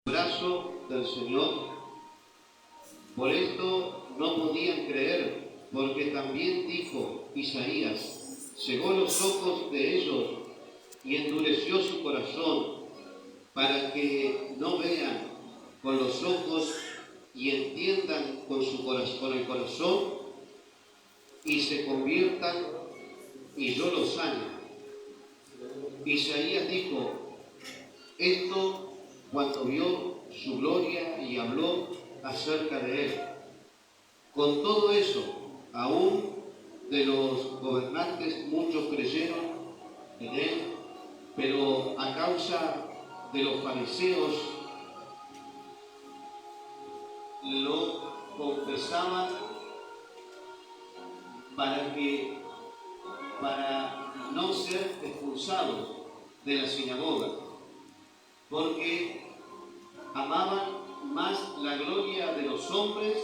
brazo del Señor. Por esto no podían creer, porque también dijo Isaías: cegó los ojos de ellos y endureció su corazón, para que no vean con los ojos y entiendan con el corazón, y se conviertan y yo los sane. Isaías dijo esto cuando vio su gloria y habló acerca de él. Con todo eso, aún de los gobernantes muchos creyeron en él, pero a causa de los fariseos lo confesaban para no ser expulsados de la sinagoga, porque amaban más la gloria de los hombres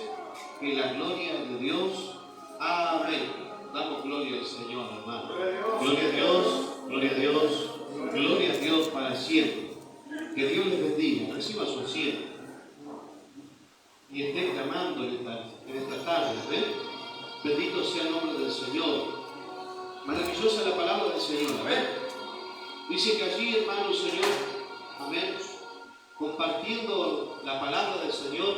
que la gloria de Dios. Amén. Damos gloria al Señor, hermano. Gloria a Dios, gloria a Dios, gloria a Dios para siempre. Que Dios les bendiga, reciba su asiento y esté clamando en esta tarde. ¿Ven? Bendito sea el nombre del Señor. Maravillosa la palabra del Señor. Amén. Dice que allí, hermano, Señor, amén, compartiendo la palabra del Señor,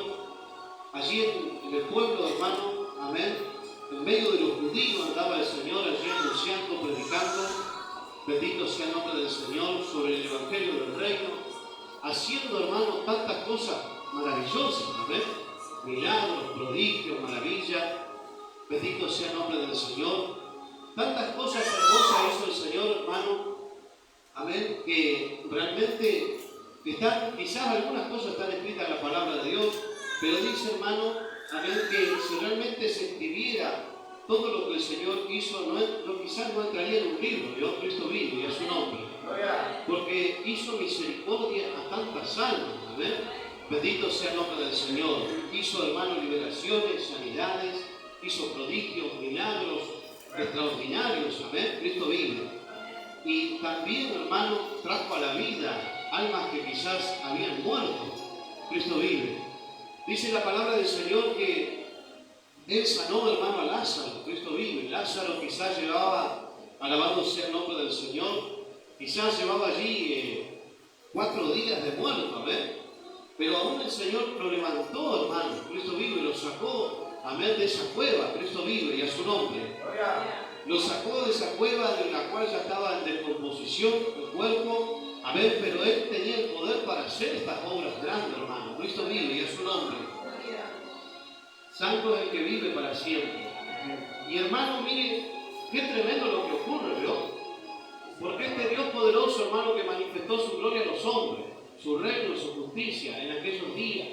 allí en el pueblo, hermano, amén, en medio de los judíos andaba el Señor allí anunciando, predicando, bendito sea el nombre del Señor, sobre el Evangelio del Reino, haciendo, hermano, tantas cosas maravillosas, amén, milagros, prodigios, maravillas, bendito sea el nombre del Señor, tantas cosas hermosas hizo el Señor, hermano, amén, que realmente quizás algunas cosas están escritas en la palabra de Dios, pero dice, hermano, amén, que si realmente se escribiera todo lo que el Señor hizo, quizás no entraría en un libro. Dios Cristo vive y a su nombre, porque hizo misericordia a tantas almas, amén. Bendito sea el nombre del Señor. Hizo, hermano, liberaciones, sanidades, hizo prodigios, milagros extraordinarios, amén. Cristo vive. Y también, hermano, trajo a la vida almas que quizás habían muerto. Cristo vive. Dice la palabra del Señor que Él sanó, hermano, a Lázaro. Cristo vive. Lázaro quizás llevaba, alabado sea el nombre del Señor, quizás llevaba allí 4 días de muerto, amén. Pero aún el Señor lo levantó, hermano. Cristo vive, y lo sacó, amén, de esa cueva. Cristo vive y a su nombre. Lo sacó de esa cueva de la cual ya estaba en descomposición el cuerpo, amén, pero Él tenía el poder para hacer estas obras grandes, hermano. Cristo vive y a su nombre. Santo es el que vive para siempre. Y hermano, mire, qué tremendo lo que ocurre, ¿vio? Porque este Dios poderoso, hermano, que manifestó su gloria a los hombres, su reino, su justicia en aquellos días,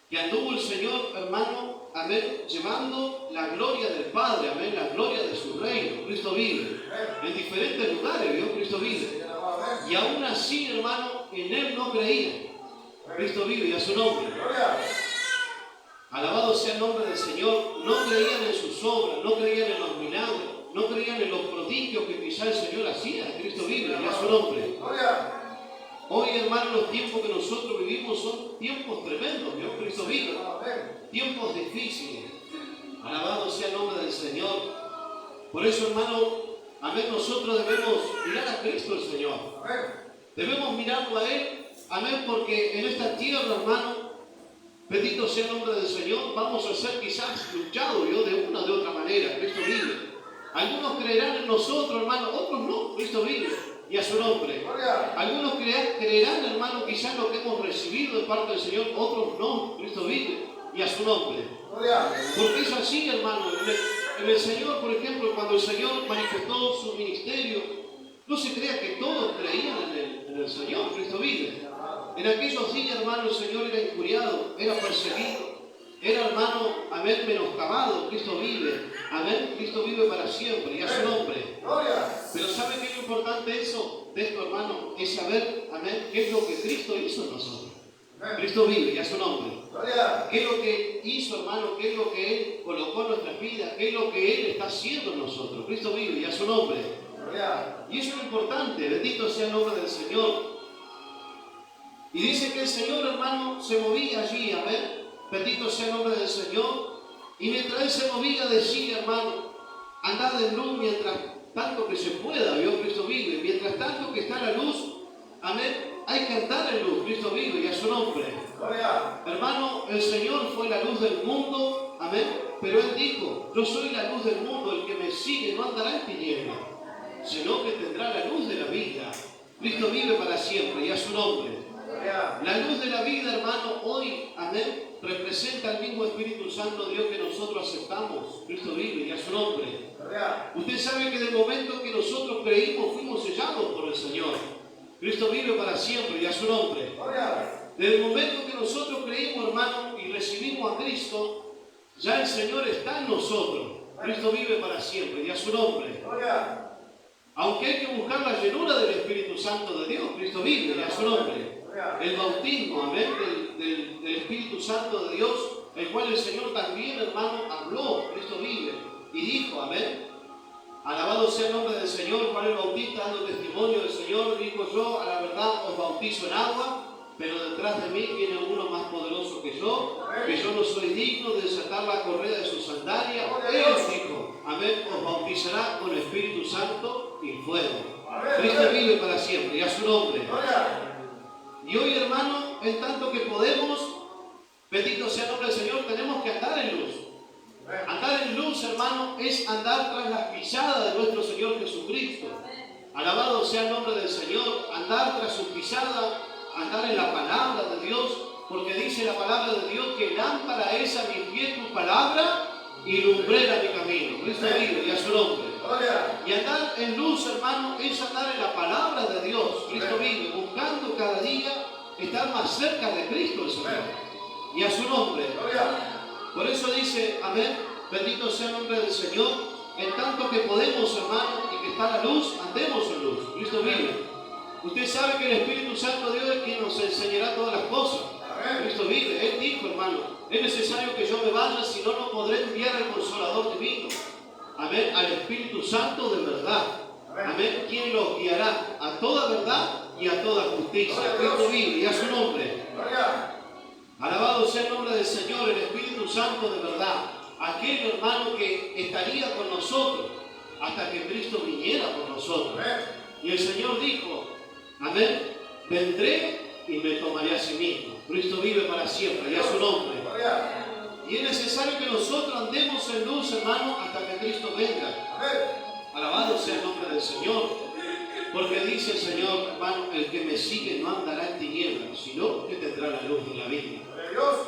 que anduvo el Señor, hermano, amén, llevando la gloria del Padre, amén, la gloria de su reino. Cristo vive en diferentes lugares, ¿vio? Cristo vive. Y aún así, hermano, en Él no creían. Cristo vive y a su nombre. Alabado sea el nombre del Señor. No creían en sus obras, no creían en los milagros, no creían en los prodigios que quizás el Señor hacía. Cristo vive y a su nombre. Hoy, hermano, los tiempos que nosotros vivimos son tiempos tremendos, ¿vio? Cristo vive. Tiempos difíciles. Alabado sea el nombre del Señor. Por eso, hermano, amén, nosotros debemos mirar a Cristo el Señor. Debemos mirarlo a Él, amén, porque en esta tierra, hermano, bendito sea el nombre del Señor, vamos a ser quizás luchados, ¿vio? De una o de otra manera. Cristo vive. Algunos creerán en nosotros, hermano, otros no. Cristo vive y a su nombre. Algunos creerán, hermano, quizás lo que hemos recibido de parte del Señor, otros no. Cristo vive y a su nombre. Porque es así, hermano. En el Señor, por ejemplo, cuando el Señor manifestó su ministerio, no se crea que todos creían en el Señor. Cristo vive. En aquellos días, hermano, el Señor era injuriado, era perseguido, era, hermano, amén, menoscabado. Cristo vive, amén, Cristo vive para siempre y a su nombre. Pero ¿sabe qué es lo importante de esto, hermano? Es saber, amén, qué es lo que Cristo hizo en nosotros. Cristo vive y a su nombre. ¿Qué es lo que hizo, hermano? ¿Qué es lo que Él colocó en nuestras vidas? ¿Qué es lo que Él está haciendo en nosotros? Cristo vive y a su nombre. Y eso es lo importante. Bendito sea el nombre del Señor. Y dice que el Señor, hermano, se movía allí, amén. Bendito sea el nombre del Señor. Y mientras Él se movía, decía, hermano, andad en luz mientras tanto que se pueda, ¿vio? Cristo vive. Mientras tanto que está la luz, amén, hay que andar en luz. Cristo vive y a su nombre. Gloria. Hermano, el Señor fue la luz del mundo, amén. Pero Él dijo, yo soy la luz del mundo, el que me sigue no andará en tinieblas, sino que tendrá la luz de la vida. Cristo vive para siempre y a su nombre. La luz de la vida, hermano, hoy, amén, representa el mismo Espíritu Santo Dios que nosotros aceptamos. Cristo vive y a su nombre. Usted sabe que del momento que nosotros creímos, fuimos sellados por el Señor. Cristo vive para siempre y a su nombre. Desde el momento que nosotros creímos, hermano, y recibimos a Cristo, ya el Señor está en nosotros. Cristo vive para siempre y a su nombre. Aunque hay que buscar la llenura del Espíritu Santo de Dios, Cristo vive y a su nombre. El bautismo, amén, del Espíritu Santo de Dios, el cual el Señor también, hermano, habló. Cristo vive y dijo, amén. Alabado sea el nombre del Señor. Juan el Bautista, dando testimonio del Señor, dijo: yo a la verdad os bautizo en agua, pero detrás de mí viene uno más poderoso que yo no soy digno de desatar la correa de su sandalia. Él dijo, amén, os bautizará con el Espíritu Santo y fuego. Cristo vive para siempre y a su nombre. Y hoy, hermano, en tanto que podemos, bendito sea el nombre del Señor, tenemos que andar en luz. Andar en luz, hermano, es andar tras las pisadas de nuestro Señor Jesucristo. Alabado sea el nombre del Señor. Andar tras su pisada, andar en la palabra de Dios, porque dice la palabra de Dios que lámpara es a mi pie tu palabra y lumbrera mi camino. Cristo vive y a su nombre. Y andar en luz, hermano, es andar en la palabra de Dios. Cristo vive, buscando cada día estar más cerca de Cristo el Señor. Y a su nombre. Por eso dice, amén, bendito sea el nombre del Señor. En tanto que podemos, hermano, y que está la luz, andemos en luz. Cristo vive. Usted sabe que el Espíritu Santo de Dios es quien nos enseñará todas las cosas. Cristo vive. Él dijo, hermano, es necesario que yo me vaya, si no, no podré enviar al Consolador divino. Amén, al Espíritu Santo de verdad. Amén, quien los guiará a toda verdad y a toda justicia. Cristo vive y a su nombre. Alabado sea el nombre del Señor, el Espíritu Santo de verdad. Aquel hermano que estaría con nosotros hasta que Cristo viniera por nosotros. Y el Señor dijo, amén, vendré y me tomaré a sí mismo. Cristo vive para siempre y a su nombre. Y es necesario que nosotros andemos en luz, hermano, hasta que Cristo venga. Alabado sea el nombre del Señor. Porque dice el Señor, hermano, el que me sigue no andará en tinieblas, sino que tendrá la luz de la vida.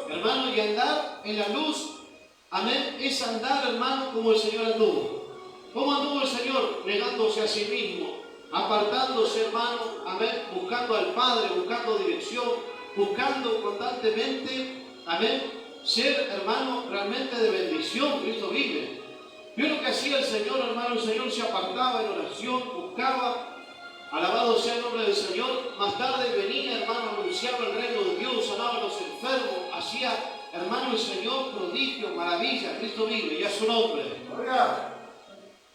Hermano, y andar en la luz, amén, es andar, hermano, como el Señor anduvo. ¿Cómo anduvo el Señor? Negándose a sí mismo, apartándose, hermano, amén, buscando al Padre, buscando dirección, buscando constantemente, amén, ser, hermano, realmente de bendición. Cristo vive. Vio lo que hacía el Señor, hermano. El Señor se apartaba en oración, buscaba, alabado sea el nombre del Señor. Más tarde venía, hermano, anunciaba el reino de Dios, sanaba a los enfermos, hacía, hermano, el Señor prodigio, maravilla. Cristo vive y a su nombre.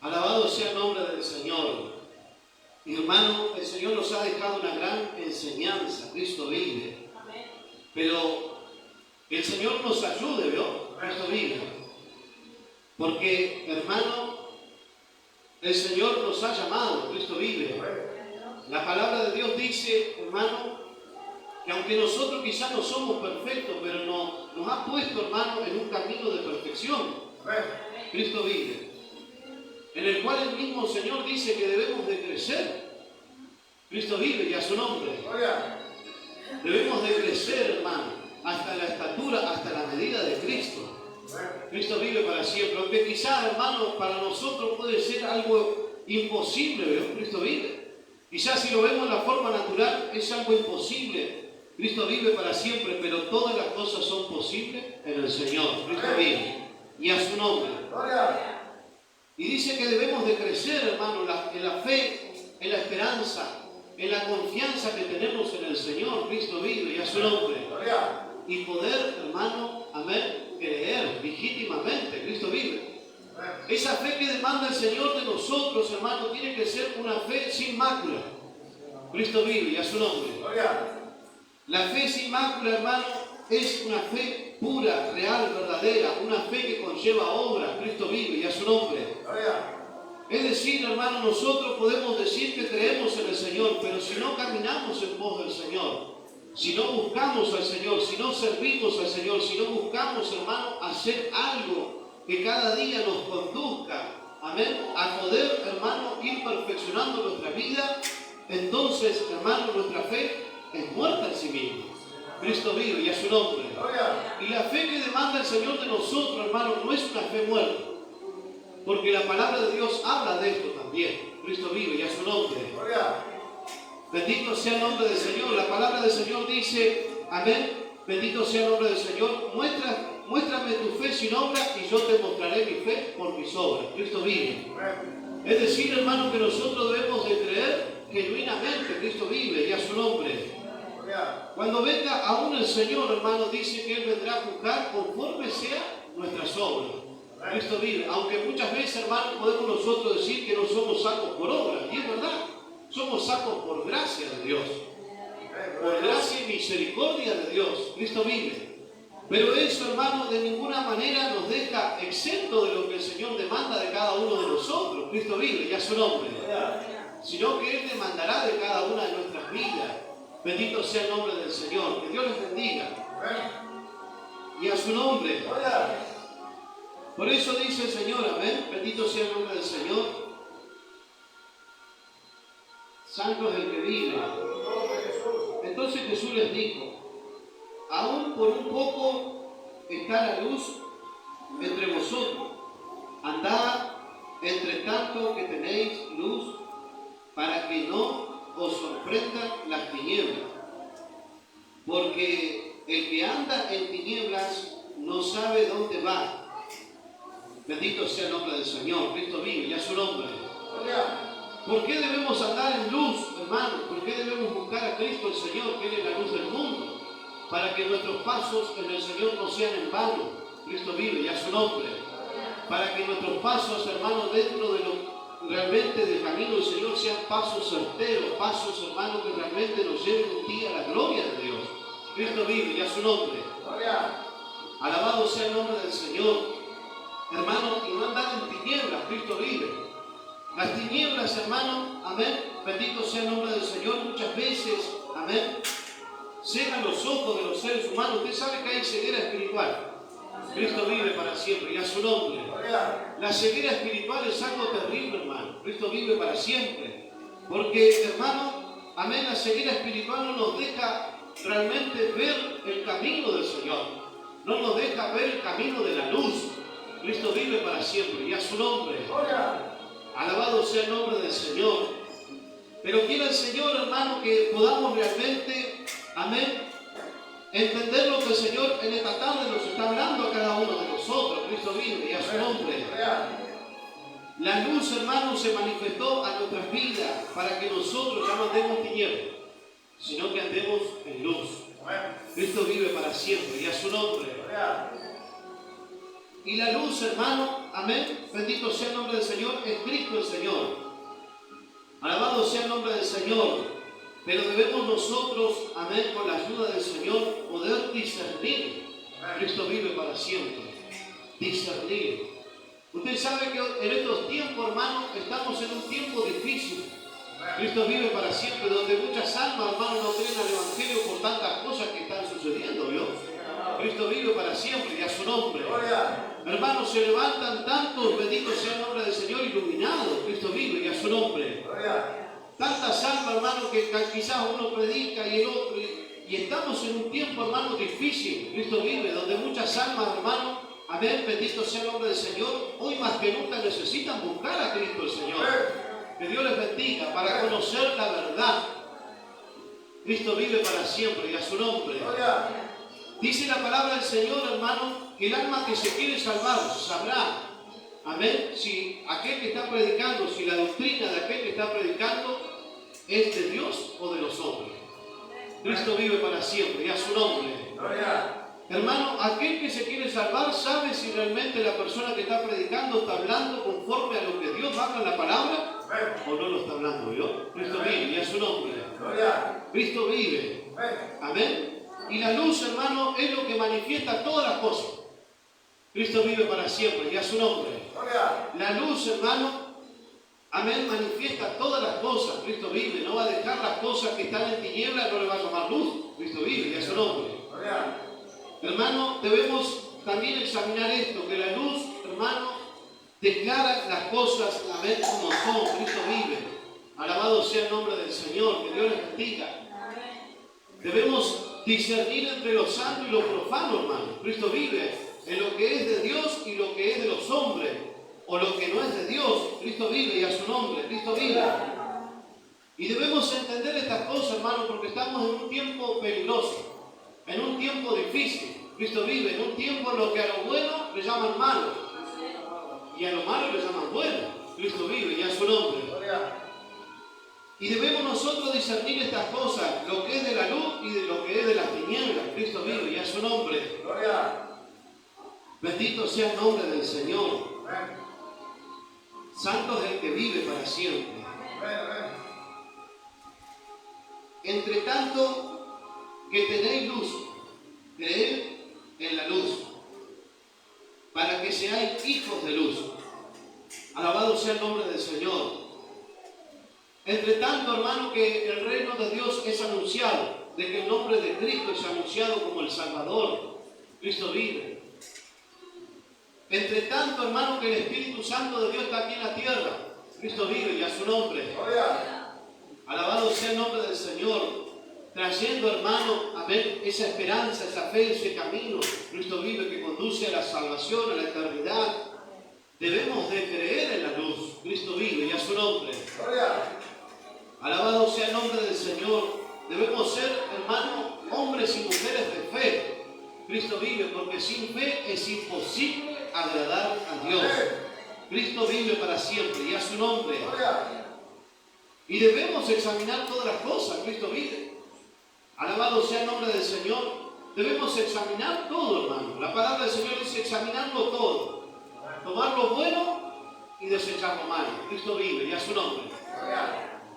Alabado sea el nombre del Señor. Mi hermano, el Señor nos ha dejado una gran enseñanza. Cristo vive. Pero el Señor nos ayude, ¿vio? Cristo vive. Porque, hermano, el Señor nos ha llamado. Cristo vive. La palabra de Dios dice, hermano, que aunque nosotros quizás no somos perfectos, pero nos ha puesto, hermano, en un camino de perfección. Cristo vive. En el cual el mismo Señor dice que debemos de crecer. Cristo vive y a su nombre. Debemos de crecer, hermano, hasta la estatura, hasta la medida de Cristo. Cristo vive para siempre. Aunque quizás, hermano, para nosotros puede ser algo imposible, ¿verdad? Cristo vive. Quizás si lo vemos de la forma natural es algo imposible. Cristo vive para siempre, pero todas las cosas son posibles en el Señor. Cristo vive y a su nombre. Y dice que debemos de crecer, hermano, en la fe, en la esperanza, en la confianza que tenemos en el Señor. Cristo vive y a su nombre. Y poder, hermano, amén, creer legítimamente. Cristo vive. Esa fe que demanda el Señor de nosotros, hermano, tiene que ser una fe sin mácula. Cristo vive y a su nombre. La fe sin mácula, hermano, es una fe pura, real, verdadera, una fe que conlleva obras. Cristo vive y a su nombre. Es decir, hermano, nosotros podemos decir que creemos en el Señor, pero si no caminamos en pos del Señor, si no buscamos al Señor, si no servimos al Señor, si no buscamos, hermano, hacer algo que cada día nos conduzca, amén, a poder, hermano, ir perfeccionando nuestra vida, entonces, hermano, nuestra fe es muerta en sí misma. Cristo vive y a su nombre. Y la fe que demanda el Señor de nosotros, hermano, no es una fe muerta. Porque la palabra de Dios habla de esto también. Cristo vive y a su nombre. Bendito sea el nombre del Señor. La palabra del Señor dice, amén, bendito sea el nombre del Señor. Muéstrame tu fe sin obras y yo te mostraré mi fe por mis obras. Cristo vive. Es decir, hermano, que nosotros debemos de creer genuinamente. Cristo vive y a su nombre. Cuando venga aún el Señor, hermano, dice que Él vendrá a juzgar conforme sea nuestras obras. Cristo vive. Aunque muchas veces, hermano, podemos nosotros decir que no somos salvos por obras. Y es verdad. Somos salvos por gracia de Dios. Por gracia y misericordia de Dios. Cristo vive. Pero eso, hermano, de ninguna manera nos deja exento de lo que el Señor demanda de cada uno de nosotros. Cristo vive, ya su nombre. Sino que Él demandará de cada una de nuestras vidas. Bendito sea el nombre del Señor. Que Dios les bendiga. Y a su nombre. Por eso dice el Señor, amén. Bendito sea el nombre del Señor. Santo es el que vive. Entonces Jesús les dijo, aún por un poco está la luz entre vosotros. Andad entre tanto que tenéis luz, para que no os sorprendan las tinieblas. Porque el que anda en tinieblas no sabe dónde va. Bendito sea el nombre del Señor. Cristo vive, ya su nombre. ¿Por qué debemos andar en luz, hermano? ¿Por qué debemos buscar a Cristo el Señor, que Él es la luz del mundo? Para que nuestros pasos en el Señor no sean en vano. Cristo vive, ya su nombre. Para que nuestros pasos, hermano, dentro de lo realmente del camino del Señor sean pasos certeros, pasos, hermano, que realmente nos lleven un día a la gloria de Dios. Cristo vive, ya su nombre. Alabado sea el nombre del Señor. Hermano, y no andar en tinieblas. Cristo vive. Las tinieblas, hermano, amén, bendito sea el nombre del Señor, muchas veces, amén, cegan los ojos de los seres humanos. Usted sabe que hay ceguera espiritual. Cristo vive para siempre y a su nombre. La ceguera espiritual es algo terrible, hermano. Cristo vive para siempre. Porque, hermano, amén, la ceguera espiritual no nos deja realmente ver el camino del Señor. No nos deja ver el camino de la luz. Cristo vive para siempre y a su nombre. Alabado sea el nombre del Señor. Pero quiere el Señor, hermano, que podamos realmente, amén, entender lo que el Señor en esta tarde nos está hablando a cada uno de nosotros. Cristo vive y a su nombre. La luz, hermano, se manifestó a nuestras vidas para que nosotros ya no andemos en tinieblas, sino que andemos en luz. Cristo vive para siempre y a su nombre. Y la luz, hermano, amén, bendito sea el nombre del Señor, es Cristo el Señor. Alabado sea el nombre del Señor. Pero debemos nosotros, amén, con la ayuda del Señor, poder discernir. Cristo vive para siempre. Discernir. Usted sabe que en estos tiempos, hermano, estamos en un tiempo difícil. Cristo vive para siempre, donde muchas almas, hermano, no creen al Evangelio por tantas cosas que están sucediendo, ¿vio? Cristo vive para siempre y a su nombre. Hermanos, se levantan tantos, bendito sea el nombre del Señor, iluminados. Cristo vive y a su nombre. Tantas almas, hermano, que quizás uno predica y el otro. Y estamos en un tiempo, hermano, difícil. Cristo vive, donde muchas almas, hermano, amén, bendito sea el nombre del Señor, hoy más que nunca necesitan buscar a Cristo el Señor. Que Dios les bendiga para conocer la verdad. Cristo vive para siempre y a su nombre. Dice la palabra del Señor, hermano, que el alma que se quiere salvar sabrá, amén, si aquel que está predicando, si la doctrina de aquel que está predicando es de Dios o de los hombres. Cristo vive para siempre y a su nombre. Hermano, aquel que se quiere salvar sabe si realmente la persona que está predicando está hablando conforme a lo que Dios habla en la palabra o no lo está hablando, ¿yo? Cristo vive y a su nombre. Cristo vive. Amén. Y la luz, hermano, es lo que manifiesta todas las cosas. Cristo vive para siempre, y a su nombre. La luz, hermano, amén, manifiesta todas las cosas. Cristo vive, no va a dejar las cosas que están en tinieblas, no le va a llamar luz. Cristo vive, y a su nombre. Hermano, debemos también examinar esto, que la luz, hermano, declara las cosas, amén, como son. Cristo vive. Alabado sea el nombre del Señor, que Dios les bendiga. Debemos discernir entre lo santo y lo profano, hermano. Cristo vive en lo que es de Dios y lo que es de los hombres, o lo que no es de Dios. Cristo vive, y a su nombre, Cristo vive. Y debemos entender estas cosas, hermano, porque estamos en un tiempo peligroso, en un tiempo difícil. Cristo vive en un tiempo en lo que a lo bueno le llaman malo, y a lo malo le llaman bueno. Cristo vive, y a su nombre. Y debemos nosotros discernir estas cosas, lo que es de la luz y de lo que es de las tinieblas. Cristo vive, y a su nombre. Bendito sea el nombre del Señor. Santo es el que vive para siempre. Entre tanto que tenéis luz, creed en la luz, para que seáis hijos de luz. Alabado sea el nombre del Señor. Entre tanto, hermano, que el reino de Dios es anunciado, de que el nombre de Cristo es anunciado como el Salvador. Cristo vive. Entre tanto, hermano, que el Espíritu Santo de Dios está aquí en la tierra. Cristo vive, y a su nombre. Alabado sea el nombre del Señor. Trayendo, hermano, amén, esa esperanza, esa fe, ese camino. Cristo vive, que conduce a la salvación, a la eternidad. Debemos de creer en la luz. Cristo vive, y a su nombre. Alabado sea el nombre del Señor. Debemos ser, hermano, hombres y mujeres de fe. Cristo vive, porque sin fe es imposible agradar a Dios. Cristo vive para siempre, y a su nombre. Y debemos examinar todas las cosas. Cristo vive. Alabado sea el nombre del Señor. Debemos examinar todo, hermano. La palabra del Señor dice examinarlo todo. Tomar lo bueno y desechar lo malo. Cristo vive, y a su nombre.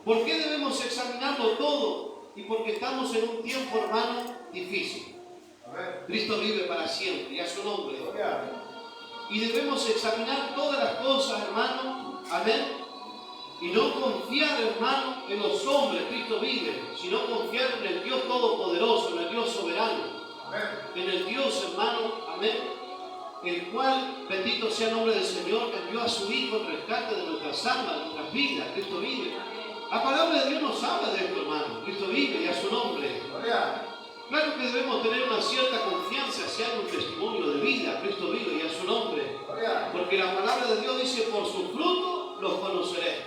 ¿Por qué debemos examinarlo todo? Y porque estamos en un tiempo, hermano, difícil. Cristo vive para siempre, y a su nombre. Y debemos examinar todas las cosas, hermano. Amén. Y no confiar, hermano, en los hombres. Cristo vive. Sino confiar en el Dios Todopoderoso, en el Dios soberano. En el Dios, hermano. Amén. El cual, bendito sea el nombre del Señor, envió a su Hijo en rescate de nuestras almas, de nuestras vidas. Cristo vive. La palabra de Dios nos habla de esto, hermano. Cristo vive, y a su nombre. Claro que debemos tener una cierta confianza hacia un testimonio de vida. Cristo vive, y a su nombre. Porque la palabra de Dios dice, por su fruto los conoceré.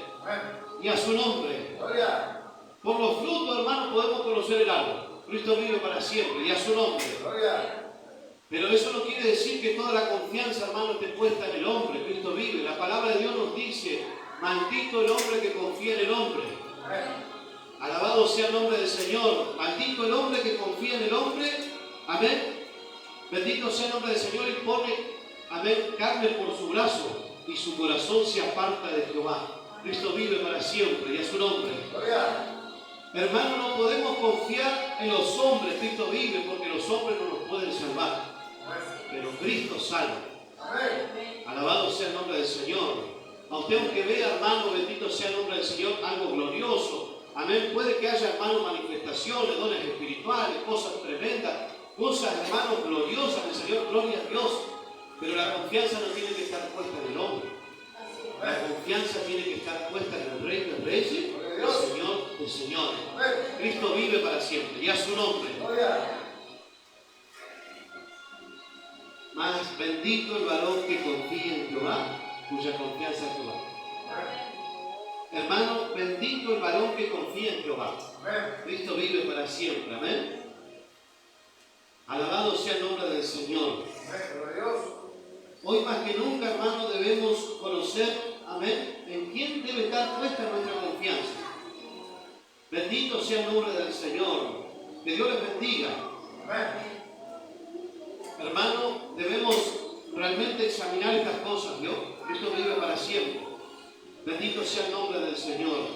Y a su nombre. Por los frutos, hermano, podemos conocer el árbol. Cristo vive para siempre, y a su nombre. Pero eso no quiere decir que toda la confianza, hermano, esté puesta en el hombre. Cristo vive. La palabra de Dios nos dice, maldito el hombre que confía en el hombre. Alabado sea el nombre del Señor. Maldito el hombre que confía en el hombre. Amén. Bendito sea el nombre del Señor, y pone, amén, carne por su brazo, y su corazón se aparta de Jehová. Cristo vive para siempre, y a su nombre. Hermano, no podemos confiar en los hombres. Cristo vive, porque los hombres no nos pueden salvar. Pero Cristo salva. Alabado sea el nombre del Señor. A usted, aunque vea, hermano, bendito sea el nombre del Señor, algo glorioso. Amén. Puede que haya, hermano, manifestaciones, dones espirituales, cosas tremendas, cosas, hermano, gloriosas del Señor. Gloria a Dios. Pero la confianza no tiene que estar puesta en el hombre. La confianza tiene que estar puesta en el Rey de Reyes, el Señor de Señores. Cristo vive para siempre, y a su nombre. Más bendito el varón que confía en Jehová, cuya confianza es Jehová. Hermano, bendito el varón que confía en Jehová. Cristo vive para siempre. Amén. Alabado sea el nombre del Señor. Hoy más que nunca, hermano, debemos conocer, amén, en quién debe estar puesta nuestra confianza. Bendito sea el nombre del Señor. Que Dios les bendiga. Hermano, debemos realmente examinar estas cosas, ¿no? Cristo vive para siempre. Bendito sea el nombre del Señor.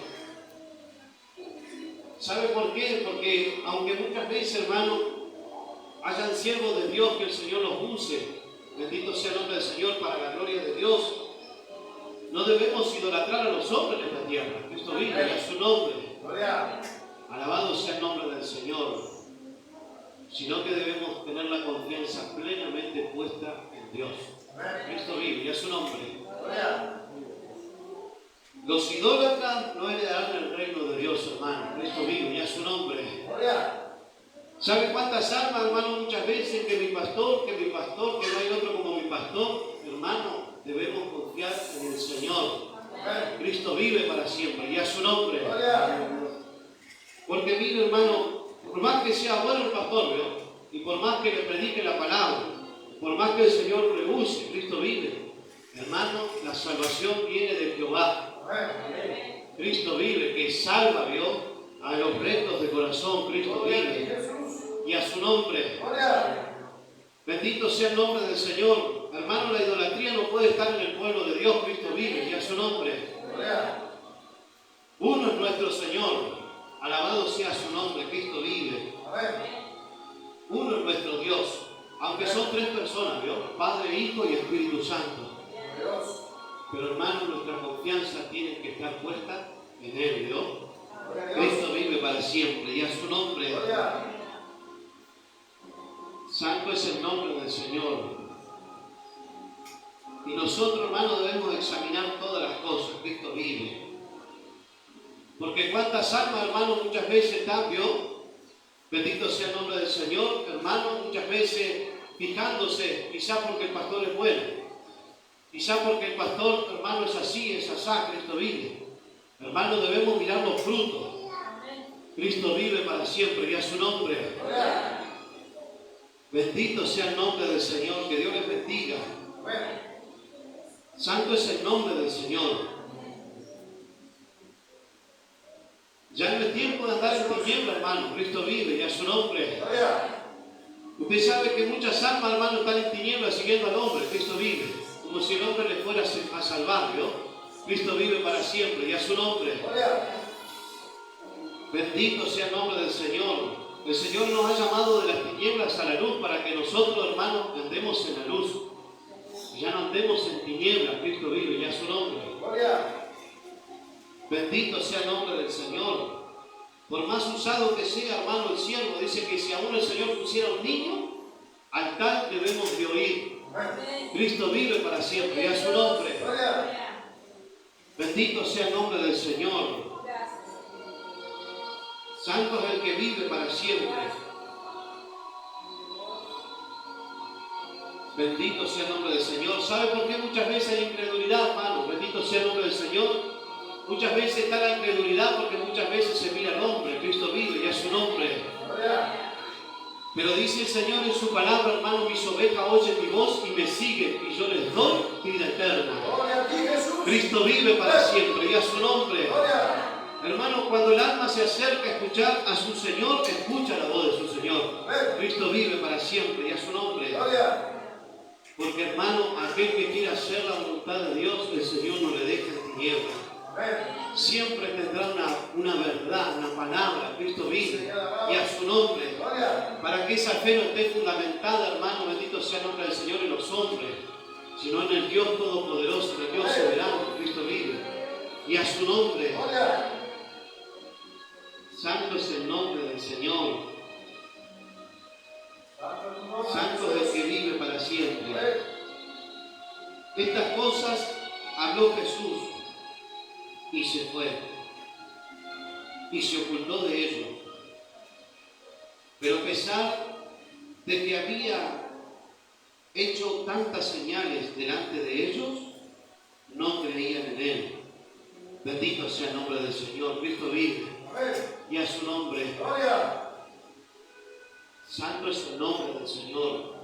¿Sabe por qué? Porque aunque muchas veces, hermano, hayan siervos de Dios que el Señor los use, bendito sea el nombre del Señor para la gloria de Dios, no debemos idolatrar a los hombres en esta tierra. Cristo vive a su nombre. Alabado sea el nombre del Señor. Sino que debemos tener la confianza plenamente puesta en Dios. Cristo vive y a su nombre. Los idólatras no heredarán el reino de Dios, hermano. Cristo vive y a su nombre. ¿Sabe cuántas almas, hermano, muchas veces que mi pastor, que no hay otro como mi pastor? Hermano, debemos confiar en el Señor. Cristo vive para siempre y a su nombre. Porque mire, hermano, por más que sea bueno el pastor, ¿vio? Y por más que le predique la palabra, por más que el Señor le use, Cristo vive. Hermano, la salvación viene de Jehová. Cristo vive, que salva, ¿vio? A los rectos de corazón. Cristo vive. Y a su nombre. Bendito sea el nombre del Señor. Hermano, la idolatría no puede estar en el pueblo de Dios. Cristo vive y a su nombre. Uno es nuestro Señor. Alabado sea su nombre. Cristo vive. Uno es nuestro Dios. Aunque son tres personas, ¿vio? Padre, Hijo y Espíritu Santo. Pero hermano, nuestra confianza tiene que estar puesta en Él, ¿vio? Cristo vive para siempre y a su nombre. Santo es el nombre del Señor. Y nosotros, hermanos, debemos examinar todas las cosas. Cristo vive. Porque cuántas almas, hermanos, muchas veces están, ¿vio? Bendito sea el nombre del Señor, hermanos, muchas veces fijándose, quizás porque el pastor es bueno, quizás porque el pastor, hermano, es así, es asá. Cristo vive. Hermanos, debemos mirar los frutos. Cristo vive para siempre y a su nombre. Bendito sea el nombre del Señor, que Dios les bendiga. Santo es el nombre del Señor. Ya no es tiempo de andar en tinieblas, hermano. Cristo vive y a su nombre. Usted sabe que muchas almas, hermano, están en tinieblas siguiendo al hombre. Cristo vive. Como si el hombre le fuera a salvar, ¿vio? Cristo vive para siempre y a su nombre. Bendito sea el nombre del Señor. El Señor nos ha llamado de las tinieblas a la luz para que nosotros, hermanos, andemos en la luz. Ya no andemos en tinieblas. Cristo vive y a su nombre. Bendito sea el nombre del Señor. Por más usado que sea, hermano, el siervo, dice que si aún el Señor pusiera un niño, al tal debemos de oír. Cristo vive para siempre y a su nombre. Bendito sea el nombre del Señor. Santo es el que vive para siempre. Bendito sea el nombre del Señor. ¿Sabe por qué muchas veces hay incredulidad, hermano? Bendito sea el nombre del Señor. Muchas veces está la incredulidad porque muchas veces se mira al hombre. Cristo vive y a su nombre. Pero dice el Señor en su palabra, hermano, mis ovejas oyen mi voz y me siguen y yo les doy vida eterna. Cristo vive para siempre y a su nombre. Hermano, cuando el alma se acerca a escuchar a su Señor, escucha la voz de su Señor. Cristo vive para siempre y a su nombre. Porque, hermano, aquel que quiera hacer la voluntad de Dios, el Señor no le deja en tinieblas. Siempre tendrá una verdad, una palabra. Cristo vive y a su nombre. Para que esa fe no esté fundamentada, hermano, bendito sea el nombre del Señor, en los hombres, sino en el Dios Todopoderoso, en el Dios soberano. Cristo vive y a su nombre. Santo es el nombre del Señor. Santo es el que vive para siempre. Estas cosas habló Jesús y se fue y se ocultó de ellos. Pero a pesar de que había hecho tantas señales delante de ellos, no creían en Él. Bendito sea el nombre del Señor. Cristo vive y a su nombre. Santo es el nombre del Señor.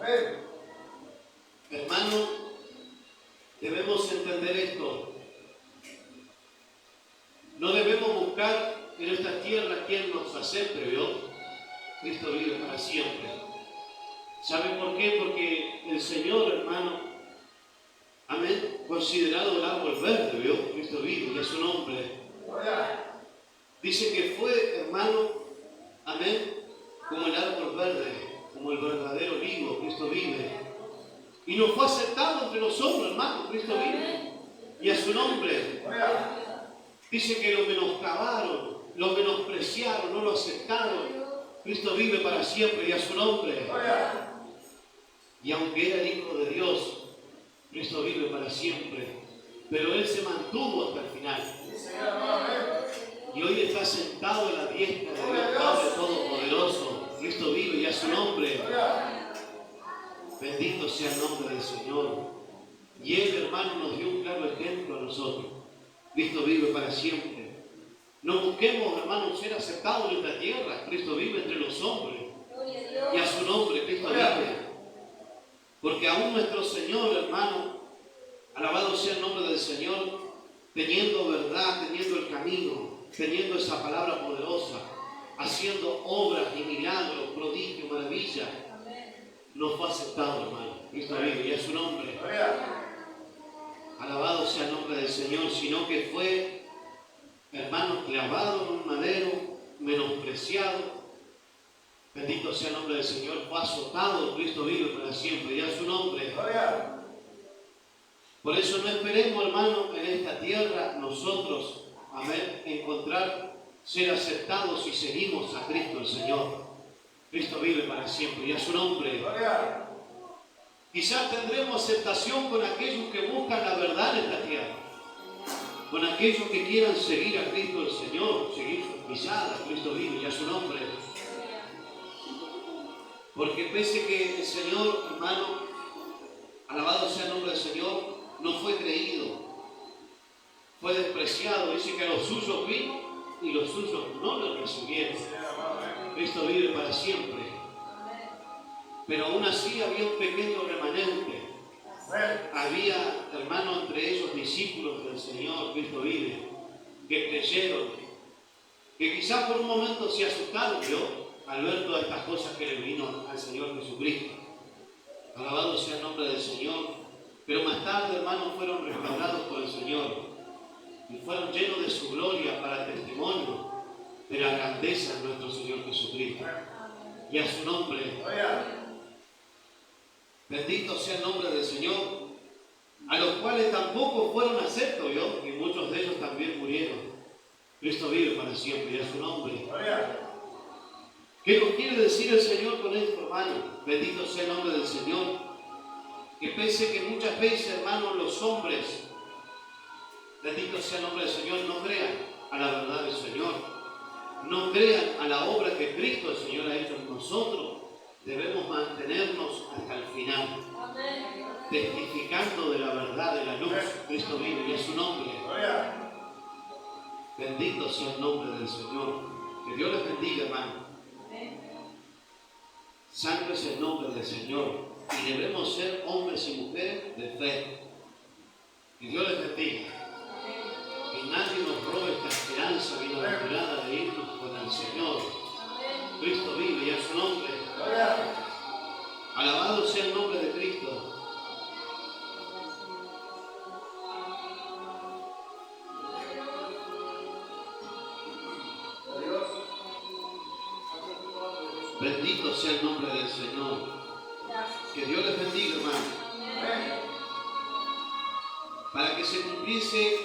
Hermano, debemos entender esto. No debemos buscar en esta tierra quien nos acepte, ¿vio? Cristo vive para siempre. ¿Sabe por qué? Porque el Señor, hermano, amén, considerado el árbol verde, ¿vio? Cristo vive y a su nombre. Dice que fue, hermano, amén, como el árbol verde, como el verdadero olivo, Cristo vive. Y no fue aceptado entre nosotros, hermano, Cristo vive. Y a su nombre, dice que lo menoscabaron, lo menospreciaron, no lo aceptaron. Cristo vive para siempre y a su nombre. Y aunque era el Hijo de Dios, Cristo vive para siempre. Pero Él se mantuvo hasta el final. Y hoy está sentado en la diestra de Dios Padre Todopoderoso. Cristo vive y a su nombre. Bendito sea el nombre del Señor. Y Él, hermano, nos dio un claro ejemplo a nosotros. Cristo vive para siempre. No busquemos, hermano, ser aceptados en esta tierra. Cristo vive entre los hombres. Y a su nombre, Cristo vive. Porque aún nuestro Señor, hermano, alabado sea el nombre del Señor, teniendo verdad, teniendo el camino, teniendo esa palabra poderosa, haciendo obras y milagros, prodigios, maravillas, no fue aceptado, hermano. Cristo vive y a su nombre. Alabado sea el nombre del Señor, sino que fue, hermano, clavado en un madero, menospreciado. Bendito sea el nombre del Señor, fue azotado. Cristo vive para siempre y a su nombre. Por eso no esperemos, hermano, en esta tierra nosotros, amén, encontrar ser aceptados si seguimos a Cristo el Señor. Cristo vive para siempre y a su nombre. Quizás tendremos aceptación con aquellos que buscan la verdad en esta tierra, con aquellos que quieran seguir a Cristo el Señor, seguir sus pisadas. Cristo vive y a su nombre. Porque pese que el Señor, hermano, alabado sea el nombre del Señor, no fue creído, fue despreciado. Dice que a los suyos vino y los suyos no lo recibieron. Cristo vive para siempre. Pero aún así había un pequeño remanente. Había, hermano, entre ellos discípulos del Señor, Cristo vive, que creyeron, que quizás por un momento se asustaron, ¿vio?, al ver todas estas cosas que le vino al Señor Jesucristo. Alabado sea el nombre del Señor. Pero más tarde, hermanos, fueron restaurados por el Señor y fueron llenos de su gloria para testimonio de la grandeza de nuestro Señor Jesucristo. Y a su nombre, bendito sea el nombre del Señor, a los cuales tampoco fueron aceptos, ¿yo? Y muchos de ellos también murieron. Cristo vive para siempre y a su nombre. ¿Qué nos quiere decir el Señor con esto, hermano? Bendito sea el nombre del Señor. Que pese que muchas veces, hermanos, los hombres, bendito sea el nombre del Señor, no crean a la verdad del Señor, no crean a la obra que Cristo el Señor ha hecho en nosotros, debemos mantenernos hasta el final, testificando de la verdad de la luz. Cristo vive y es su nombre. Bendito sea el nombre del Señor. Que Dios les bendiga, hermano. Santo es el nombre del Señor. Y debemos ser hombres y mujeres de fe. Que Dios les bendiga. Que nadie nos robe esta esperanza bienaventurada de irnos con el Señor. Cristo vive y a su nombre. Alabado sea el nombre de Cristo. Bendito sea el nombre del Señor. Que Dios les bendiga, hermano. Para que se cumpliese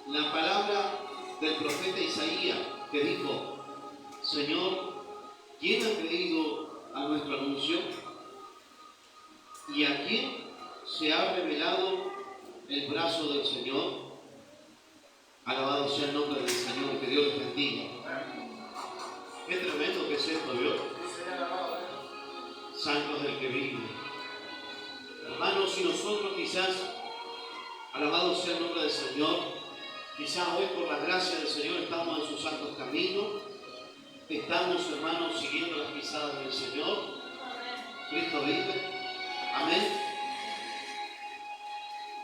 la palabra del profeta Isaías, que dijo: Señor, ¿quién ha creído a nuestro anuncio? ¿Y a quién se ha revelado el brazo del Señor? Alabado sea el nombre del Señor. Que Dios les bendiga. Qué tremendo que es esto, Dios. Santos del que vive. Hermanos, si nosotros quizás, alabado sea el nombre del Señor, quizás hoy por la gracia del Señor estamos en sus santos caminos, estamos, hermanos, siguiendo las pisadas del Señor. Cristo vive. Amén.